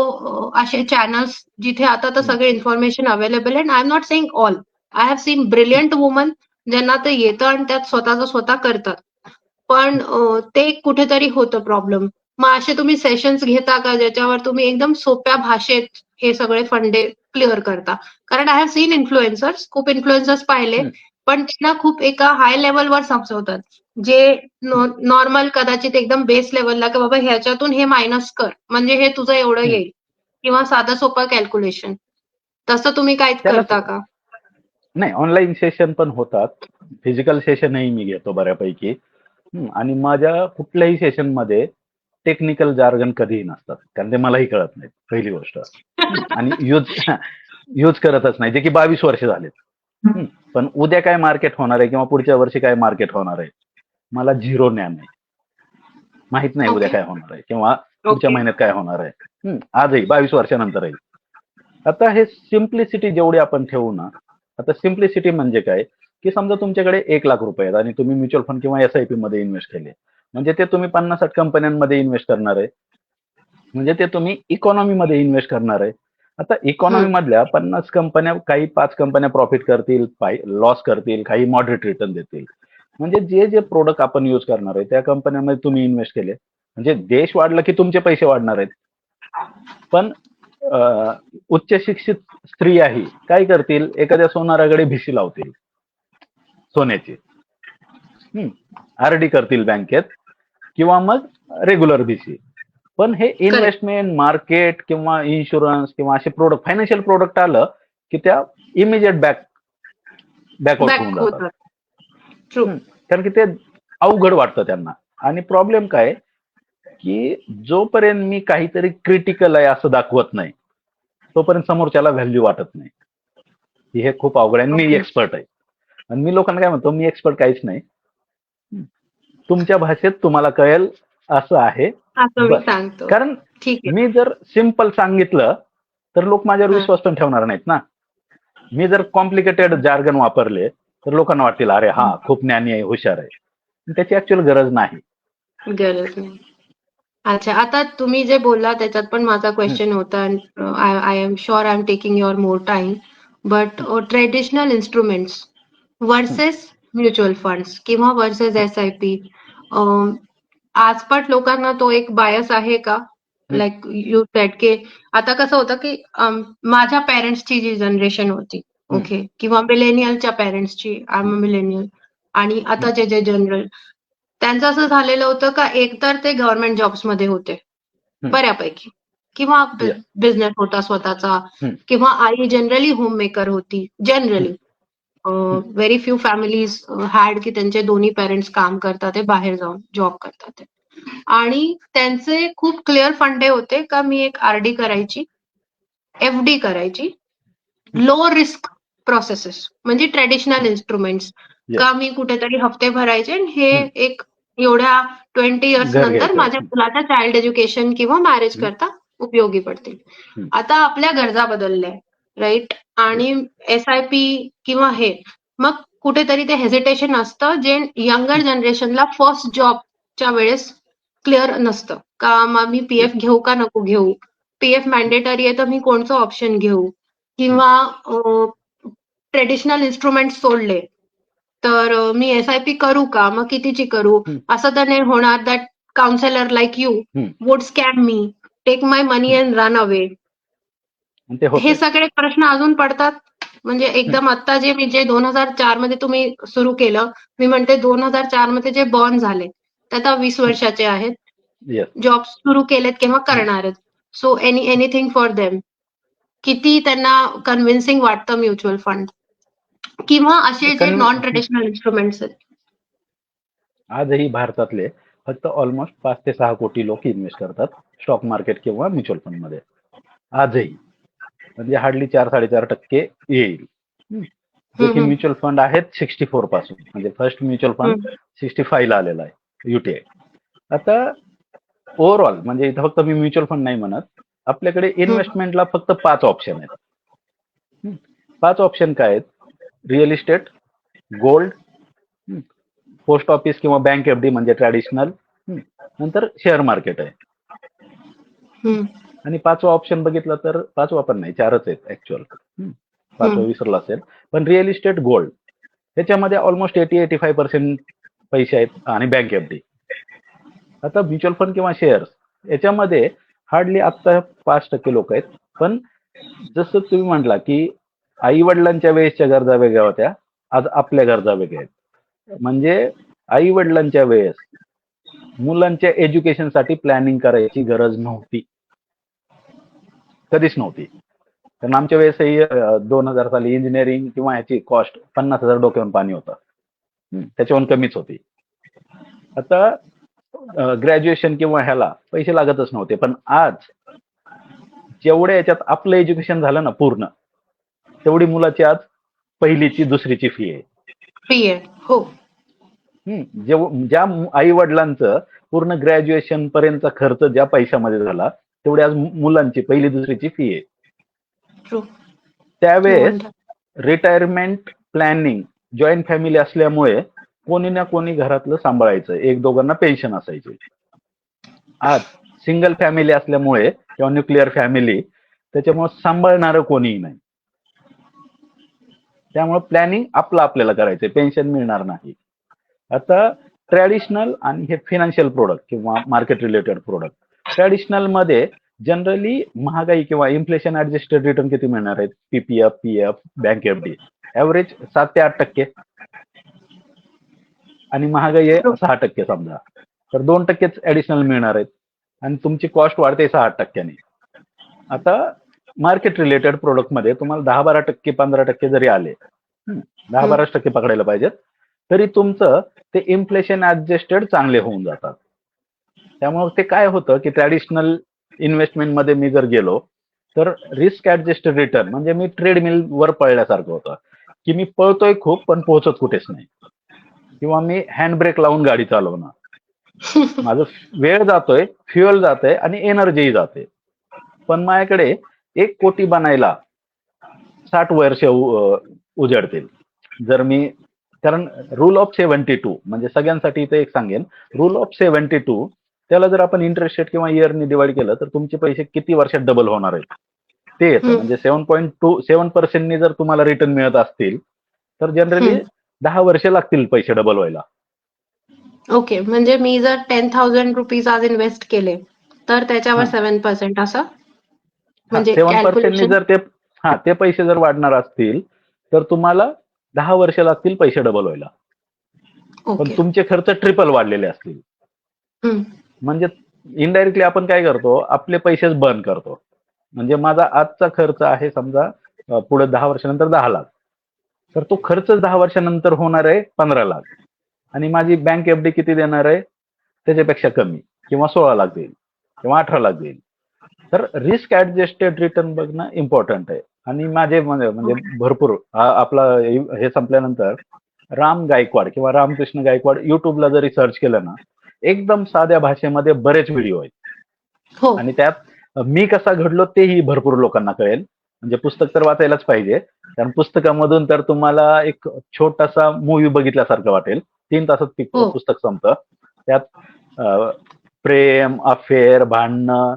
असे चॅनल्स जिथे आता तर सगळे इन्फॉर्मेशन अवेलेबल आहे. I am not saying all, I have scene brilliant woman ज्यांना ते येतं आणि त्यात स्वतःचं स्वतः करतात. पण ते कुठेतरी होतं प्रॉब्लेम. मग असे तुम्ही सेशन्स घेता का ज्याच्यावर तुम्ही एकदम सोप्या भाषेत हे सगळे फंडे क्लिअर करता? कारण आय हॅव सीन इन्फ्लुएन्सर्स, खूप इन्फ्लुएन्सर्स पाहिले, पण त्यांना खूप एका हाय लेवलवर समजवतात, जे नॉर्मल कदाचित एकदम बेस लेवलला, की बाबा ह्याच्यातून हे मायनस कर म्हणजे हे तुझं एवढं येईल, किंवा साधं सोपं कॅल्क्युलेशन. तसं तुम्ही काय त्याला करता का? नाही, ऑनलाईन सेशन पण होतात, फिजिकल सेशनही मी घेतो बऱ्यापैकी. आणि माझ्या कुठल्याही सेशन मध्ये टेक्निकल जार्गन कधीही नसतात, कारण ते मलाही कळत नाही, पहिली गोष्ट. आणि यूज करतच नाही, जे की 22 वर्ष झालेत. पण उद्या काय मार्केट होणार आहे किंवा पुढच्या वर्षी काय मार्केट होणार आहे, मला झिरो ज्ञान आहे. माहित नाही उद्या काय होणार आहे किंवा पुढच्या महिन्यात काय होणार आहे, आजही 22 वर्षानंतरही. आता हे सिम्प्लिसिटी जेवढी आपण ठेवू ना, आता सिम्प्लिसिटी म्हणजे काय, की समजा तुमच्याकडे 1,00,000 रुपये आहेत आणि तुम्ही म्युच्युअल फंड किंवा एसआयपी मध्ये इन्व्हेस्ट केले, म्हणजे ते तुम्ही 50-60 कंपन्यांमध्ये इन्व्हेस्ट करणार आहे, म्हणजे ते तुम्ही इकॉनॉमीमध्ये इन्व्हेस्ट करणार आहे. आता इकॉनॉमी मधल्या 50 कंपन्या, काही 5 कंपन्या प्रॉफिट करतील, लॉस करतील, काही मॉडरेट रिटर्न देतील. म्हणजे जे जे प्रोडक्ट आपण युज करणार आहे त्या कंपन्यांमध्ये तुम्ही इन्व्हेस्ट केले, म्हणजे देश वाढला की तुमचे पैसे वाढणार आहेत. पण उच्च शिक्षित स्त्रियाही काय करतील, एखाद्या सोनाराकडे भिशी लावतील सोन्याची, आरडी करतील बँकेत किंवा मग रेग्युलर भिशी. पण हे इन्व्हेस्टमेंट, मार्केट किंवा इन्शुरन्स किंवा असे प्रोडक्ट, फायनान्शियल प्रोडक्ट आलं की त्या इमिजिएट बॅकआउट होऊन जातात. कारण की ते अवघड वाटतं त्यांना. आणि प्रॉब्लेम काय, की जोपर्यंत मी काहीतरी क्रिटिकल आहे असं दाखवत नाही, तोपर्यंत समोरच्याला व्हॅल्यू वाटत नाही. हे खूप अवघड आहे. मी एक्सपर्ट आहे, आणि मी लोकांना काय म्हणतो, मी एक्सपर्ट काहीच नाही, तुमच्या भाषेत तुम्हाला कळेल असं आहे. कारण मी जर सिम्पल सांगितलं तर लोक माझ्यावर विश्वास पण ठेवणार नाहीत ना. मी जर कॉम्प्लिकेटेड जार्गन वापरले तर लोकांना वाटतील, अरे हा खूप ज्ञानी आहे, हुशार आहे. त्याची ऍक्च्युअल गरज नाही. अच्छा, आता तुम्ही जे बोलला त्याच्यात पण माझा क्वेश्चन होता, I am sure I am taking your more time, but traditional instruments versus mutual funds किंवा वर्सेस एसआयपी, आजपाट लोकांना तो एक बायस आहे का? लाईक यू सेड की आता कसं होतं की माझ्या पेरेंट्सची जी जनरेशन होती, ओके, किंवा मिलेनियलच्या पेरेंट्सची, आय एम अ मिलेनियल, आणि आता जे जनरल, त्यांचं असं झालेलं होतं का एकतर ते गव्हर्नमेंट जॉब्स मध्ये होते बऱ्यापैकी, किंवा बिझनेस होता स्वतःचा, किंवा आई जनरली होम मेकर होती. Generally very few families had की त्यांचे दोन्ही पेरेंट्स काम करतात, ते बाहेर जाऊन जॉब करतात, आणि त्यांचे खूप क्लिअर फंडे होते का मी एक आरडी करायची, एफडी करायची, लो रिस्क प्रोसेसेस म्हणजे ट्रेडिशनल इन्स्ट्रुमेंट्स, का मी कुठेतरी हफ्ते भरायचे, हे एक एवढ्या 20 इयर्स नंतर माझ्या मुलाच्या चाइल्ड एज्युकेशन किंवा मॅरेज करता उपयोगी पडतील. आता आपल्या गरजा बदलल्या, राईट, आणि एसआयपी किंवा हे, मग कुठेतरी ते हेजिटेशन असतं जे यंगर जनरेशनला फर्स्ट जॉबच्या वेळेस क्लिअर नसतं, का मग मी पीएफ घेऊ का नको घेऊ, पीएफ मॅन्डेटरी आहे तर मी कोणचं ऑप्शन घेऊ, किंवा ट्रेडिशनल इन्स्ट्रुमेंट सोडले तर मी एसआयपी करू का, मग कितीची करू, असं तर नाही होणार that counsellor like you would scam me, take my money and run away. हे सगळे प्रश्न अजून पडतात. म्हणजे एकदम आता जे 2004 मध्ये तुम्ही सुरू केलं, मी म्हणते 2004 मध्ये जे बॉर्न झाले ते आता 20 वर्षाचे आहेत, जॉब सुरू केलेत किंवा करणार आहेत, सो एनिथिंग फॉर देम. किती त्यांना कन्व्हिन्सिंग वाटतं म्युच्युअल फंड किंवा असे जे नॉन ट्रेडिशनल इन्स्ट्रुमेंट्स आहेत? आजही भारतातले फक्त ऑलमोस्ट 5 ते 6 कोटी लोक इन्व्हेस्ट करतात स्टॉक मार्केट किंवा म्युच्युअल फंड मध्ये. आजही, म्हणजे हार्डली 4-4.5% येईल. जे की म्युच्युअल फंड आहेत 64 पासून, म्हणजे फर्स्ट म्युच्युअल फंड 65 ला आलेला आहे युटीआय. आता ओव्हरऑल म्हणजे इथं फक्त मी म्युच्युअल फंड नाही म्हणत, आपल्याकडे इन्व्हेस्टमेंटला फक्त 5 ऑप्शन आहेत. 5 ऑप्शन काय आहेत? Real estate, gold, post office किंवा बँक एफडी म्हणजे ट्रॅडिशनल, नंतर शेअर मार्केट आहे. आणि 5वा ऑप्शन बघितलं तर 5वा पण नाही, 4च आहेत ऍक्च्युअल. 5वा विसरला असेल, पण रिअल इस्टेट, गोल्ड ह्याच्यामध्ये ऑलमोस्ट 80-85% पैसे आहेत आणि बँक एफडी. आता म्युच्युअल फंड किंवा शेअर्स याच्यामध्ये हार्डली आता 5% लोक आहेत. पण जसं तुम्ही म्हटला की आई वडिलांच्या वेळेसच्या गरजा वेगळ्या होत्या, आज आपल्या गरजा वेगळ्या आहेत. म्हणजे आई वडिलांच्या वेळेस मुलांच्या एज्युकेशनसाठी प्लॅनिंग करायची गरज नव्हती, कधीच नव्हती. कारण आमच्या वेळेसही 2000 साली इंजिनिअरिंग किंवा ह्याची कॉस्ट 50,000 डोक्यावरून पाणी होतं, त्याच्याहून कमीच होती. आता ग्रॅज्युएशन किंवा ह्याला पैसे लागतच नव्हते, पण आज जेवढ्या याच्यात आपलं एज्युकेशन झालं ना पूर्ण, तेवढी मुलाची आज पहिलीची दुसरीची फी आहे. फी आहे, हो. ज्या आई वडिलांचं पूर्ण ग्रॅज्युएशन पर्यंतचा खर्च ज्या पैशामध्ये झाला, तेवढी आज मुलांची पहिली दुसरीची फी आहे. त्यावेळेस रिटायरमेंट प्लॅनिंग, जॉईंट फॅमिली असल्यामुळे कोणी ना कोणी घरातलं सांभाळायचं, एक दोघांना पेन्शन असायची. आज सिंगल फॅमिली असल्यामुळे किंवा न्यूक्लिअर फॅमिली, त्याच्यामुळे सांभाळणारं कोणीही नाही. त्यामुळे प्लॅनिंग आपल्याला करायचंय, पेन्शन मिळणार नाही. आता ट्रॅडिशनल आणि हे फायनान्शियल प्रोडक्ट किंवा मार्केट रिलेटेड प्रोडक्ट, ट्रॅडिशनल मध्ये जनरली महागाई किंवा इन्फ्लेशन ऍडजस्टेड रिटर्न किती मिळणार आहेत? PPF, PF, bank FD average 7 ते 8% आणि महागाई आहे 6% समजा, तर 2%च ऍडिशनल मिळणार आहेत आणि तुमची कॉस्ट वाढते 6-8%. आता मार्केट रिलेटेड प्रोडक्ट मध्ये तुम्हाला 10-12%, 15% जरी आले, 10-12% पकडायला पाहिजेत, तरी तुमचं ते इन्फ्लेशन ऍडजस्टेड चांगले होऊन जातात. त्यामुळे ते काय होतं की ट्रॅडिशनल इन्व्हेस्टमेंट मध्ये मी जर गेलो तर रिस्क ऍडजस्टेड रिटर्न म्हणजे मी ट्रेडमिल वर पळल्यासारखं होतं, की मी पळतोय खूप पण पोहोचत कुठेच नाही, किंवा मी हँड ब्रेक लावून गाडी चालवणार, माझं वेळ जातोय, फ्युएल जातंय आणि एनर्जीही जाते. पण माझ्याकडे 1 कोटी बनायला 60 वर्ष उजळतील जर मी, कारण रूल ऑफ 72 म्हणजे सगळ्यांसाठी इथे एक सांगेन, रूल ऑफ 72 त्याला जर आपण इंटरेस्ट रेट किंवा इयरनी डिवाइड केलं तर तुमचे पैसे किती वर्षात डबल होणार आहेत ते येतं. म्हणजे 7.27% जर तुम्हाला रिटर्न मिळत असतील तर जनरली 10 वर्ष लागतील पैसे डबल व्हायला. ओके, म्हणजे मी जर 10,000 रुपीज आज इन्व्हेस्ट केले तर त्याच्यावर 7% असं, म्हणजे 7% जर ते पैसे जर वाढणार असतील तर तुम्हाला 10 वर्ष लागतील पैसे डबल व्हायला. पण तुमचे खर्च ट्रिपल वाढलेले असतील. म्हणजे इनडायरेक्टली आपण काय करतो, आपले पैसेच बर्न करतो. म्हणजे माझा आजचा खर्च आहे समजा पुढे 10 वर्षानंतर 10 लाख, तर तो खर्च 10 वर्षानंतर होणार आहे 15 लाख आणि माझी बँक एफडी किती देणार आहे त्याच्यापेक्षा कमी, किंवा 16 लाख देईल किंवा 18 लाख देईल. तर रिस्क ऍडजस्टेड रिटर्न बघणं इम्पॉर्टंट आहे. आणि माझे म्हणजे भरपूर आपला हे संपल्यानंतर राम गायकवाड किंवा रामकृष्ण गायकवाड युट्यूबला जरी सर्च केलं ना, एकदम साध्या भाषेमध्ये बरेच व्हिडिओ आहेत आणि त्यात मी कसा घडलो तेही भरपूर लोकांना कळेल. म्हणजे पुस्तक तर वाचायलाच पाहिजे, कारण पुस्तकामधून तर तुम्हाला एक छोटासा मूवी बघितल्यासारखं वाटेल. 3 तासात पुस्तक संपतं. त्यात प्रेम, अफेअर, भांडणं,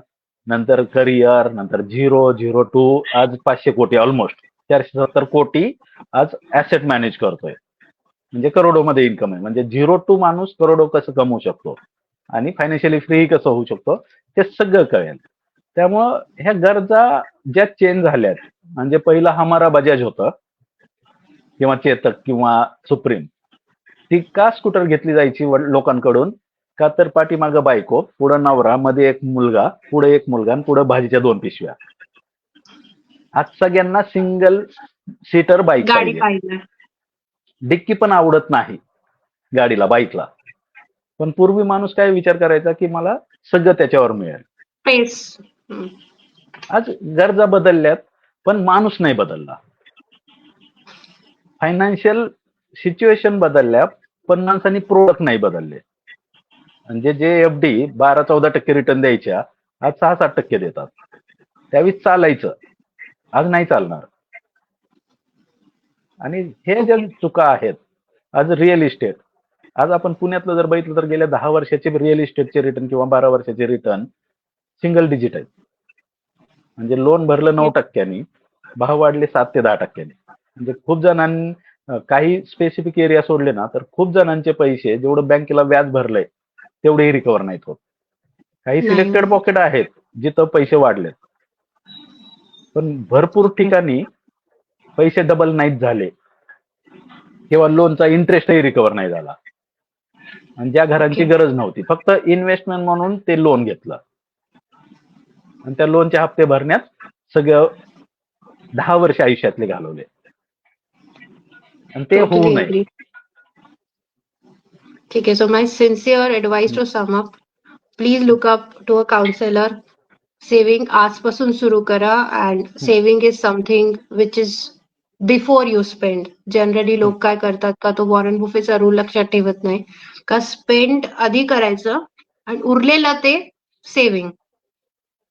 नंतर करिअर, नंतर 002 आज 500 कोटी, ऑलमोस्ट 470 कोटी आज ऍसेट मॅनेज करतोय, म्हणजे करोडोमध्ये इन्कम आहे. म्हणजे 0 माणूस करोडो कसं कमवू शकतो आणि फायनान्शियली फ्री कसं होऊ शकतो ते सगळं कळेल. त्यामुळं ह्या गरजा ज्या चेंज झाल्यात, म्हणजे पहिलं हमारा बजाज होतं किंवा चेतक किंवा सुप्रीम, ती का स्कूटर घेतली जायची लोकांकडून, का तर पाठीमागं बायको, पुढं नवरा, मध्ये एक मुलगा, पुढे एक मुलगा आणि पुढे भाजीच्या 2 पिशव्या. आज सगळ्यांना सिंगल सीटर बाईक पाहिजे. डिक्की पण आवडत नाही गाडीला, बाईकला. पण पूर्वी माणूस काय विचार करायचा की मला सगळं त्याच्यावर मिळेल. आज गरजा बदलल्यात पण माणूस नाही बदलला. फायनान्शियल सिच्युएशन बदलल्या पण माणसांनी प्रोडक्ट नाही बदलले. म्हणजे जे एफडी 12-14% रिटर्न द्यायच्या आज 6-7% देतात. त्यावेळी चालायचं, आज नाही चालणार. आणि हे ज्या ओके. चुका आहेत, आज रिअल इस्टेट, आज आपण पुण्यातलं जर बघितलं तर गेल्या 10 वर्षाचे रिअल इस्टेटचे रिटर्न किंवा 12 वर्षाचे रिटर्न सिंगल डिजिट आहेत. म्हणजे लोन भरलं ओके. 9%, भाव वाढले 7 ते 10%. म्हणजे खूप जणांनी काही स्पेसिफिक एरिया सोडले ना तर खूप जणांचे पैसे जेवढं बँकेला व्याज भरलंय तेवढेही रिकव्हर नाहीत होत. काही नाही सिलेक्टेड होत. पॉकेट आहेत जिथं पैसे वाढलेत, पण भरपूर ओके. ठिकाणी पैसे डबल नाहीत झाले किंवा लोनचा इंटरेस्टही रिकव्हर नाही झाला. आणि ज्या घरांची ओके. गरज नव्हती, फक्त इन्व्हेस्टमेंट म्हणून ते लोन घेतलं आणि त्या लोनचे हप्ते भरण्यात सगळं 10 वर्ष आयुष्यातले घालवले. आणि ते होऊ Totally नये. agree. ठीक आहे. So my sincere advice to sum up, please look up to a counselor. Saving आजपासून सुरू करा and saving is something which is before you spend. Generally लोक काय करतात का तो वॉरन बुफेचा रूल लक्षात ठेवत नाही का स्पेंड आधी करायचं आणि उरलेलं ते सेव्हिंग.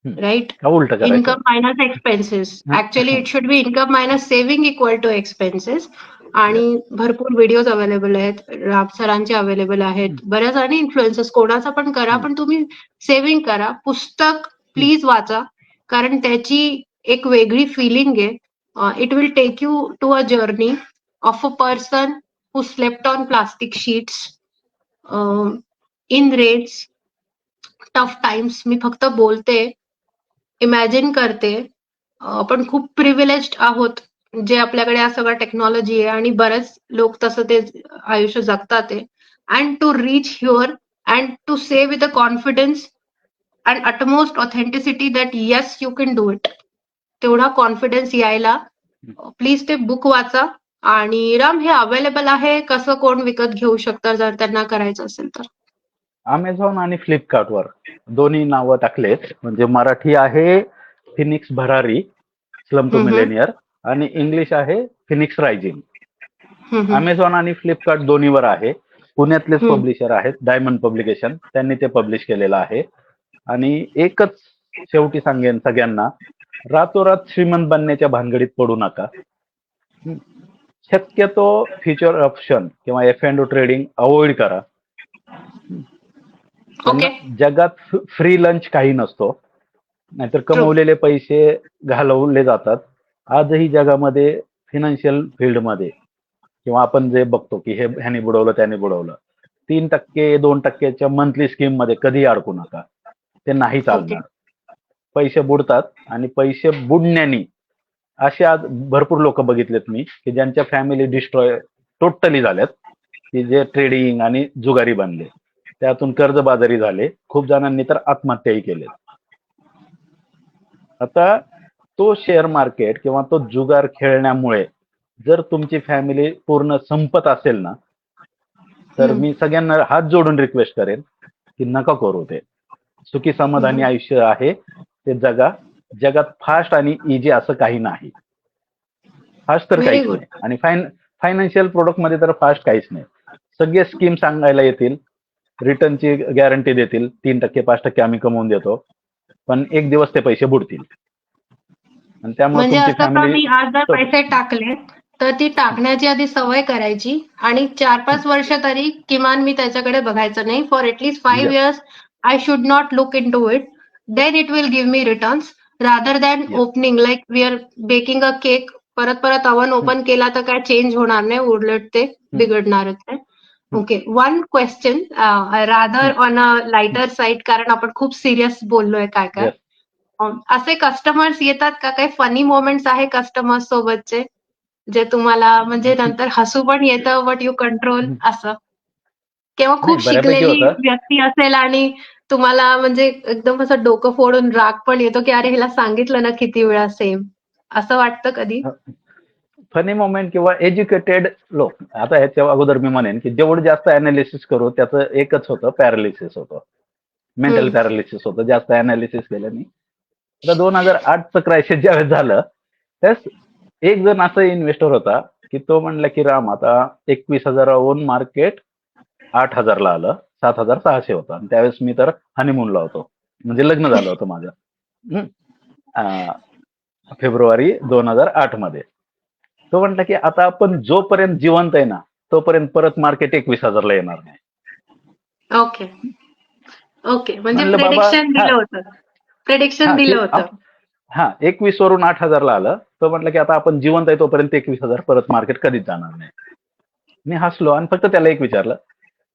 राईट. का उलट करायचं. Income minus expenses. Actually it should be income minus saving equal to expenses. आणि भरपूर व्हिडिओज अवेलेबल आहेत, राम सरांचे अवेलेबल आहेत, बऱ्याच आणि इन्फ्लुएन्सर्स कोणाचा पण करा, पण तुम्ही सेव्हिंग करा. पुस्तक प्लीज वाचा, कारण त्याची एक वेगळी फिलिंग आहे. It will take you to a journey of a person who slept on plastic sheets in rats, tough times. मी फक्त बोलते, इमॅजिन करते. आपण खूप प्रिव्हिलेज्ड आहोत जे आपल्याकडे हा सगळं टेक्नॉलॉजी आहे आणि बरेच लोक तसं ते आयुष्य जगतात आहे. And to reach here and to say with a confidence and utmost authenticity that yes you can do it, तेवढा कॉन्फिडन्स यायला प्लीज ते बुक वाचा. आणि राम, हे अवेलेबल आहे, कसं कोण विकत घेऊ शकतं जर त्यांना करायचं असेल तर? अमेझॉन आणि फ्लिपकार्टवर दोन्ही नावं टाकलेत. म्हणजे मराठी आहे फिनिक्स भरारी स्लम टू मिलेनियर आणि इंग्लिश आहे फिनिक्स रायझिंग. अमेझॉन आणि फ्लिपकार्ट दोन्हीवर आहे. पुण्यातलेच पब्लिशर आहेत, डायमंड पब्लिकेशन, त्यांनी ते पब्लिश केलेलं आहे. आणि एकच शेवटी सांगेन सगळ्यांना, रातोरात श्रीमंत बनण्याच्या भानगडीत पडू नका. शक्यतो फ्युचर ऑप्शन किंवा F&O ट्रेडिंग अवॉइड करा. ओके. जगात फ्री लंच काही नसतो, नाहीतर कमवलेले पैसे घालवले जातात. आजही जगामध्ये फिनान्शियल फील्डमध्ये किंवा आपण जे बघतो की हे ह्याने बुडवलं त्याने बुडवलं, 3%, 2%च्या मंथली स्कीम मध्ये कधी अडकू नका. ते नाही चालणार. पैसे बुडतात आणि पैसे बुडण्यानी असे आज भरपूर लोक बघितलेत मी की ज्यांच्या फॅमिली डिस्ट्रॉय टोटली झाल्यात, की जे ट्रेडिंग आणि जुगारी बनले, त्यातून कर्जबाजारी झाले. खूप जणांनी तर आत्महत्याही केले. आता तो शेअर मार्केट किंवा तो जुगार खेळण्यामुळे जर तुमची फॅमिली पूर्ण संपत असेल ना, तर मी सगळ्यांना हात जोडून रिक्वेस्ट करेन की नका करू ते. सुखी समाधानी आयुष्य आहे ते जगा. जगात फास्ट आणि इजी असं काही नाही. फास्ट तर काहीच नाही, आणि फायनान्शियल प्रोडक्ट मध्ये तर फास्ट काहीच नाही. सगळे स्कीम सांगायला येतील, रिटर्नची गॅरंटी देतील, 3%, 5% आम्ही कमवून देतो, पण एक दिवस ते पैसे बुडतील. आणि त्यामुळे म्हणजे तुमची असं का, फॅमिली मी आज जर पैसे टाकले तर ती टाकण्याची आधी सवय करायची आणि 4-5 वर्ष तरी किमान मी त्याच्याकडे बघायचं नाही. For at least 5 years I should not look into it. Then it will give me returns rather than opening like we are baking a cake. परत परत अवन ओपन केला तर काय चेंज होणार नाही, उलट ते बिघडणारच आहे. Okay. One question rather on a lighter side, कारण आपण खूप सिरियस बोललोय काय काय. असे कस्टमर्स येतात का, काही फनी मोमेंट्स आहे कस्टमर्स सोबतचे जे तुम्हाला म्हणजे नंतर हसू पण येतं बट यू कंट्रोल असं? किंवा खूप बऱ्यापैकी शिकलेली होतं. व्यक्ती असेल आणि तुम्हाला म्हणजे एकदम असं डोकं फोडून राग पण येतो की अरे ह्याला सांगितलं ना किती वेळा सेम, असं वाटतं कधी? फनी मोमेंट किंवा एज्युकेटेड लोक. आता ह्याच्या अगोदर मी म्हणेन की जेवढं जास्त अनालिसिस करू त्याचं एकच होतं, पॅरालिसिस होतं, मेंटल पॅरालिसिस होतं जास्त अनालिसिस केल्याने. आता 2008चं क्रायसिस ज्यावेळेस झालं त्यावेळेस एक जण असा इन्व्हेस्टर होता की तो म्हणला की राम आता 21,000वरून मार्केट 8,000ला आलं, 7,600 होतं आणि त्यावेळेस मी तर हनीमूनला होतो, म्हणजे लग्न झालं होतं माझं. फेब्रुवारी 2008 मध्ये तो म्हटला की आता आपण जोपर्यंत जिवंत आहे ना तोपर्यंत परत मार्केट 21,000ला येणार नाही. ओके ओके, म्हणजे म्हणलं बाबा प्रेडिक्शन दिलं होतं, प्रेडिक्शन दिलं होतं. 21 वरून 8,000ला आलं. तो म्हटलं की आता आपण जिवंत आहे तोपर्यंत 21,000 परत मार्केट कधीच जाणार नाही. मी हसलो आणि फक्त त्याला एक विचारलं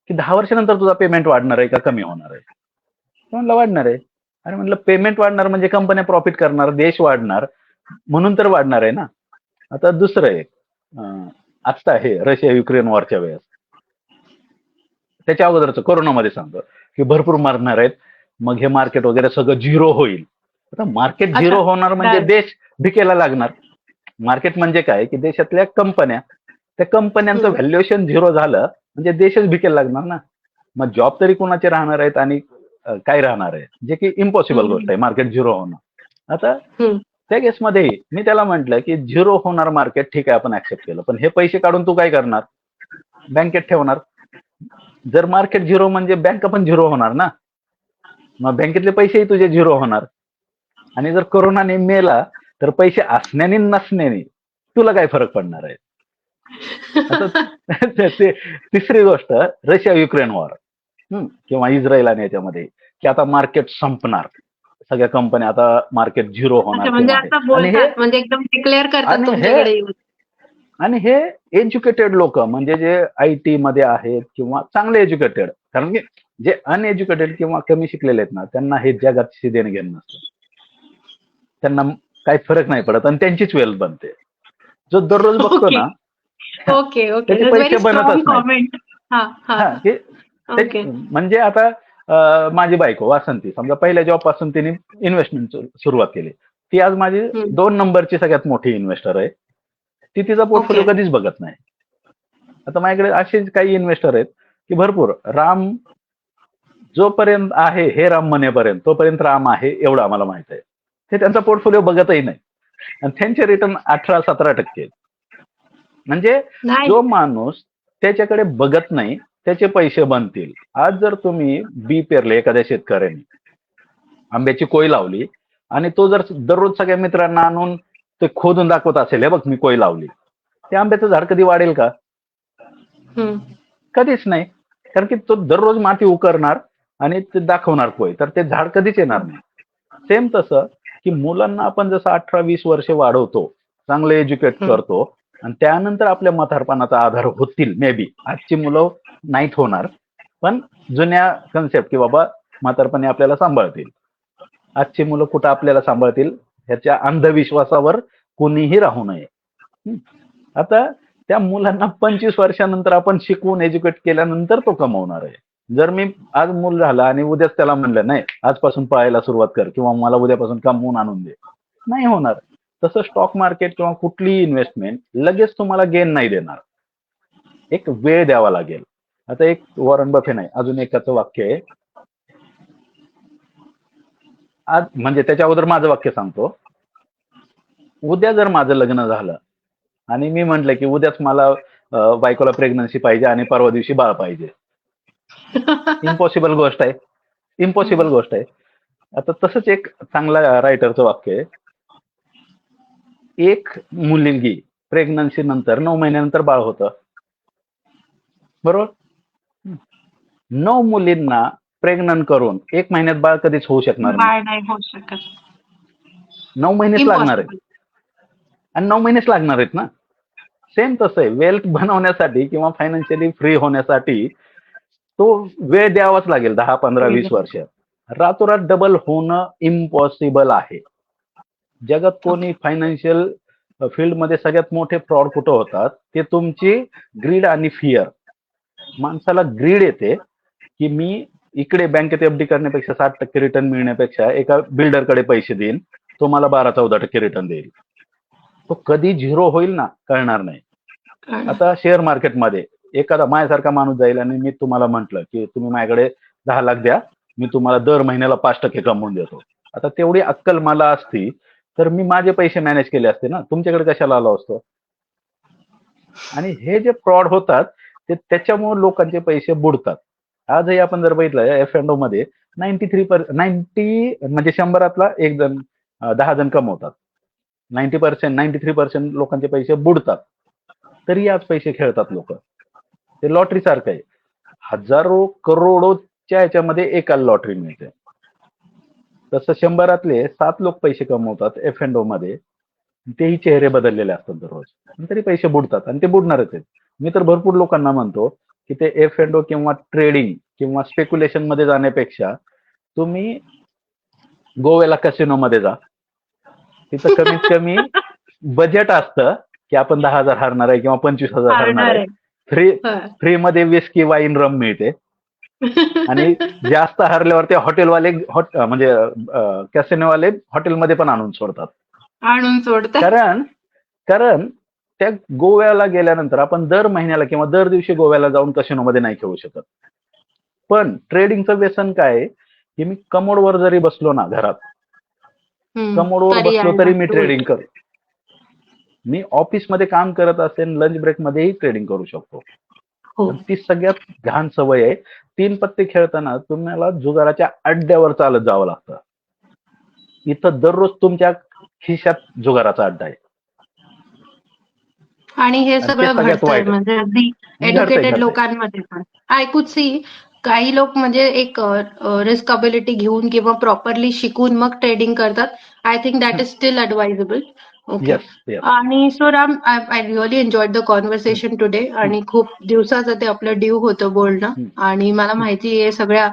की 10 वर्षानंतर तुझा पेमेंट वाढणार आहे का कमी होणार आहे? तो म्हणला वाढणार आहे. अरे म्हणलं पेमेंट वाढणार म्हणजे कंपन्या प्रॉफिट करणार, देश वाढणार म्हणून तर वाढणार आहे ना. आता दुसरं एक आत्ता हे रशिया युक्रेन वॉरच्या वेळेस, त्याच्या अगोदरचं कोरोनामध्ये सांगतो की भरपूर मारणार आहेत, मग हे मार्केट वगैरे सगळं झिरो होईल. आता मार्केट झिरो होणार म्हणजे देश भिकेला लागणार. मार्केट म्हणजे काय की देशातल्या कंपन्या, त्या कंपन्यांचं व्हॅल्युएशन झिरो झालं म्हणजे देशच भिकेला लागणार ना. मग जॉब तरी कोणाचे राहणार आहेत आणि काय राहणार आहे, जे की इम्पॉसिबल गोष्ट आहे मार्केट झिरो होणं. आता त्या केसमध्ये मी त्याला म्हटलं की झिरो होणार मार्केट ठीक आहे आपण ऍक्सेप्ट केलं, पण हे पैसे काढून तू काय करणार? बँकेत ठेवणार. जर मार्केट झिरो म्हणजे बँक पण झिरो होणार ना, मग बँकेतले पैसेही तुझे झिरो होणार. आणि जर कोरोनाने मेला तर पैसे असण्याने नसण्याने तुला काय फरक पडणार आहे? आता तिसरी गोष्ट रशिया युक्रेन वॉर किंवा इस्रायल आणि याच्यामध्ये की आता मार्केट संपणार, सगळ्या कंपन्या आता मार्केट झिरो होणार. म्हणजे एकदम डिक्लेअर करतात तुमच्याकडे. आणि हे एज्युकेटेड लोक म्हणजे जे IT मध्ये आहेत किंवा चांगले एज्युकेटेड, कारण की जे अनएज्युकेटेड किंवा कमी शिकलेले आहेत ना त्यांना हे जगाची देणं घेणं नसतं, त्यांना काही फरक नाही पडत आणि त्यांचीच वेल्थ बनते. जो दररोज बघतो ना त्याचे पैसे बनतच नाही. म्हणजे आता माझी बायको वासंती समजा पहिल्या जॉब पासून तिने इन्व्हेस्टमेंट सुरुवात केली, ती आज माझी 2 नंबरची सगळ्यात मोठी इन्व्हेस्टर आहे. ती तिचा पोर्टफोलिओ कधीच बघत नाही. आता माझ्याकडे असेच काही इन्व्हेस्टर आहेत की भरपूर राम जोपर्यंत आहे हे राम म्हणेपर्यंत तोपर्यंत राम आहे एवढं आम्हाला माहित आहे. ते त्यांचा पोर्टफोलिओ बघतही नाही आणि त्यांचे रिटर्न 18-17% म्हणजे जो माणूस त्याच्याकडे बघत नाही त्याचे पैसे बनतील. आज जर तुम्ही बी पेरले, एखाद्या शेतकऱ्याने आंब्याची कोय लावली आणि तो जर दररोज सगळ्या मित्रांना आणून ते खोदून दाखवत असेल, हे बघ मी कोय लावली, ते आंब्याचं झाड कधी वाढेल का? कधीच नाही. कारण की तो दररोज माती उकरणार आणि ते दाखवणार कोय, तर ते झाड कधीच येणार नाही. सेम तसं की मुलांना आपण जसं 18-20 वर्ष वाढवतो, चांगलं एज्युकेट करतो आणि त्यानंतर आपल्या म्हातारपणाचा आधार होतील. मे बी आजची मुलं नाहीत होणार, पण जुन्या कन्सेप्ट की बाबा म्हातारपणी आपल्याला सांभाळतील. आजची मुलं कुठं आपल्याला सांभाळतील ह्याच्या अंधविश्वासावर कोणीही राहू नये. आता त्या मुलांना 25 वर्षानंतर आपण शिकवून एज्युकेट केल्यानंतर तो कमवणार आहे. जर मी आज मूल झाला आणि उद्याच त्याला म्हणलं नाही आजपासून पळायला सुरुवात कर किंवा मला उद्यापासून कमवून आणून दे, नाही होणार. तसं स्टॉक मार्केट किंवा कुठलीही इन्व्हेस्टमेंट लगेच तुम्हाला गेन नाही देणार, एक वेळ द्यावा लागेल. आता एक वॉरन बफे नाही, अजून एकाचं वाक्य आहे आज, म्हणजे त्याच्या अगोदर माझं वाक्य सांगतो. उद्या जर माझं लग्न झालं आणि मी म्हटलं की उद्याच मला बायकोला प्रेग्नन्सी पाहिजे आणि परवा दिवशी बाळ पाहिजे, इम्पॉसिबल गोष्ट आहे, इम्पॉसिबल गोष्ट आहे. आता तसंच एक चांगला रायटरचं वाक्य आहे, एक मुलगी प्रेग्नन्सी नंतर 9 महिन्यानंतर बाळ होतं, बरोबर? 9 मुलींना प्रेग्नंट करून 1 महिन्यात बाळ कधीच होऊ शकणार नाही. 9 महिनेच लागणार आहे आणि 9 महिनेच लागणार आहेत ना. सेम तसं आहे, वेल्थ बनवण्यासाठी किंवा फायनान्शियली फ्री होण्यासाठी तो वेळ द्यावाच लागेल. 10, 15, 20 वर्ष. रातोरात डबल होणं इम्पॉसिबल आहे. जगात कोणी फायनान्शियल फील्डमध्ये सगळ्यात मोठे फ्रॉड कुठं होतात, ते तुमची ग्रीड आणि फिअर. माणसाला ग्रीड येते की मी इकडे बँकेत FD करण्यापेक्षा 60% रिटर्न मिळण्यापेक्षा एका बिल्डरकडे पैसे देईन, तो मला 12-14% रिटर्न देईल. तो कधी झिरो होईल ना कळणार नाही. आता शेअर मार्केटमध्ये एखादा माझ्यासारखा माणूस जाईल आणि मी तुम्हाला म्हटलं की तुम्ही माझ्याकडे 10 लाख द्या, मी तुम्हाला दर महिन्याला 5% कमवून देतो, आता तेवढी अक्कल मला असती तर मी माझे पैसे मॅनेज केले असते ना, तुमच्याकडे कशाला आलो असतो. आणि हे जे फ्रॉड होतात ते त्याच्यामुळे लोकांचे पैसे बुडतात. आजही आपण जर बघितलं F&O मध्ये 90 म्हणजे 100 एक जण 10 जण कमवतात. 93% लोकांचे पैसे बुडतात. तरी आज पैसे खेळतात लोक. ते लॉटरी सारखं आहे. हजारो करोडोच्या ह्याच्यामध्ये एकाला लॉटरी मिळते. तसं 100 7 लोक पैसे कमवतात F&O मध्ये. तेही चेहरे बदललेले असतात दररोज, तरी पैसे बुडतात आणि ते बुडणारच आहेत. मी तर भरपूर लोकांना म्हणतो की ते F&O किंवा ट्रेडिंग किंवा स्पेक्युलेशन मध्ये जाण्यापेक्षा तुम्ही गोव्याला कसिनो मध्ये जा. तिथं कमीत कमी बजेट असतं की आपण 10,000 हारणार आहे किंवा 25,000 हारणार आहे. फ्री मध्ये विस्की वाईन रम मिळते आणि जास्त हारल्यावर ते हॉटेलवाले म्हणजे कॅसिनोवाले हॉटेलमध्ये पण आणून सोडतात. कारण त्या गोव्याला गेल्यानंतर आपण दर महिन्याला किंवा दर दिवशी गोव्याला जाऊन कसिनोमध्ये नाही खेळू शकत. पण ट्रेडिंगचं व्यसन काय आहे की मी कमोडवर जरी बसलो ना घरात, कमोडवर बसलो तरी मी ट्रेडिंग करतो. मी ऑफिसमध्ये काम करत असेल, लंच ब्रेक मध्येही ट्रेडिंग करू शकतो. ती सगळ्यात घाण सवय आहे. 3 पत्ते खेळताना तुम्हाला जुगाराच्या अड्ड्यावर चालत जावं लागतं. इथं दररोज तुमच्या खिशात जुगाराचा अड्डा आहे. आणि हे सगळं घडतंय म्हणजे अगदी एज्युकेटेड लोकांमध्ये पण. आय कुड सी काही लोक म्हणजे एक रिस्कॅबिलिटी घेऊन किंवा प्रॉपरली शिकून मग ट्रेडिंग करतात. I think that is still advisable. Okay. आणि so Ram, I really enjoyed the conversation today. आणि खूप दिवसाचं ते आपलं ड्यू होतं बोलणं. आणि मला माहिती आहे सगळ्या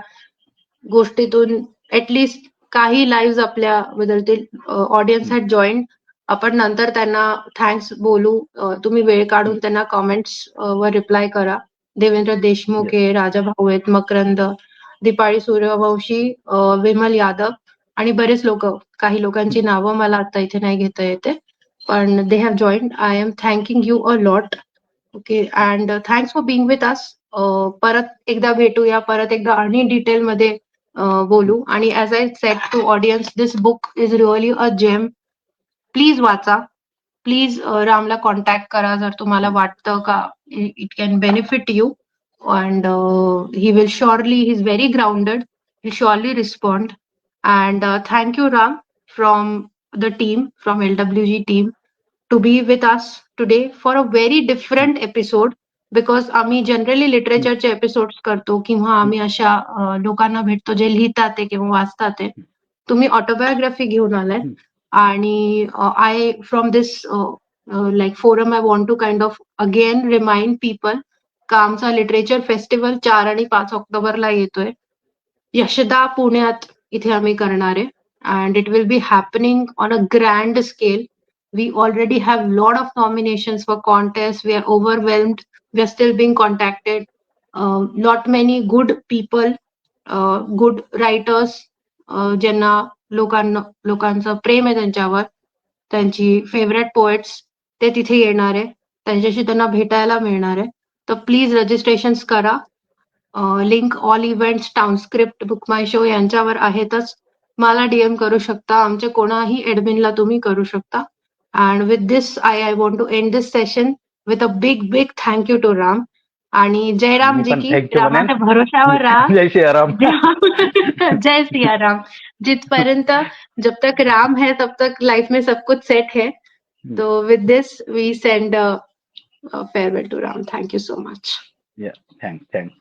गोष्टीतून ऍटलिस्ट काही लाईव्ह आपल्या बदलतील. Audience had joined. आपण नंतर त्यांना थँक्स बोलू. तुम्ही वेळ काढून त्यांना कॉमेंट्स वर रिप्लाय करा. देवेंद्र देशमुख आहे, राजा भाऊ आहेत, मकरंद, दीपाळी सूर्यवंशी, विमल यादव आणि बरेच लोक. काही लोकांची नावं मला आता इथे नाही घेता येते, पण they have joined. I am thanking you a lot. Okay. And thanks for being with us. परत एकदा भेटूया, परत एकदा आणि डिटेलमध्ये बोलू. आणि as I said to audience, this book is really a gem. Please वाचा. प्लीज रामला कॉन्टॅक्ट करा जर तुम्हाला वाटतं का it can benefit you. And he will shortly, he is very grounded, he shortly respond. And thank you Ram from the team, from LWG team, to be with us today for a very different episode. Because आम्ही generally लिटरेचरचे episodes करतो किंवा आम्ही अशा लोकांना भेटतो जे लिहितात किंवा वाचतात. तुम्ही ऑटोबायोग्राफी घेऊन आलाय. आणि I from this like forum I want to kind of again remind people का आमचा लिटरेचर फेस्टिवल 4 आणि 5 ऑक्टोबरला येतोय. यशदा पुण्यात इथे आम्ही करणार आहे. And it will be happening on a grand scale. We already have a lot of nominations for contests. We are overwhelmed. We are still being contacted. Lot many good people, good writers, ज्यांना लोकांचं प्रेम आहे त्यांच्यावर, त्यांची favourite poets, ते तिथे येणार आहे. त्यांच्याशी त्यांना भेटायला मिळणार आहे. तर प्लीज रजिस्ट्रेशन्स करा. लिंक ऑल इव्हेंट्स, टाउनस्क्रिप्ट, बुक माय शो यांच्यावर आहेतच. मला DM करू शकता. आमचे कोणाही ऍडमिनला तुम्ही करू शकता. And with this, I want to end this session with a big thank you to Ram. आणि जयराम जी की रामाच्या भरोशावर राहा. जय सियाराम. जय सियाराम. जितपर्यंत जब तक राम है तब तक लाइफ में सब कुछ सेट है. तो with this we send a farewell to Ram. Thank you so much. Yeah, thanks.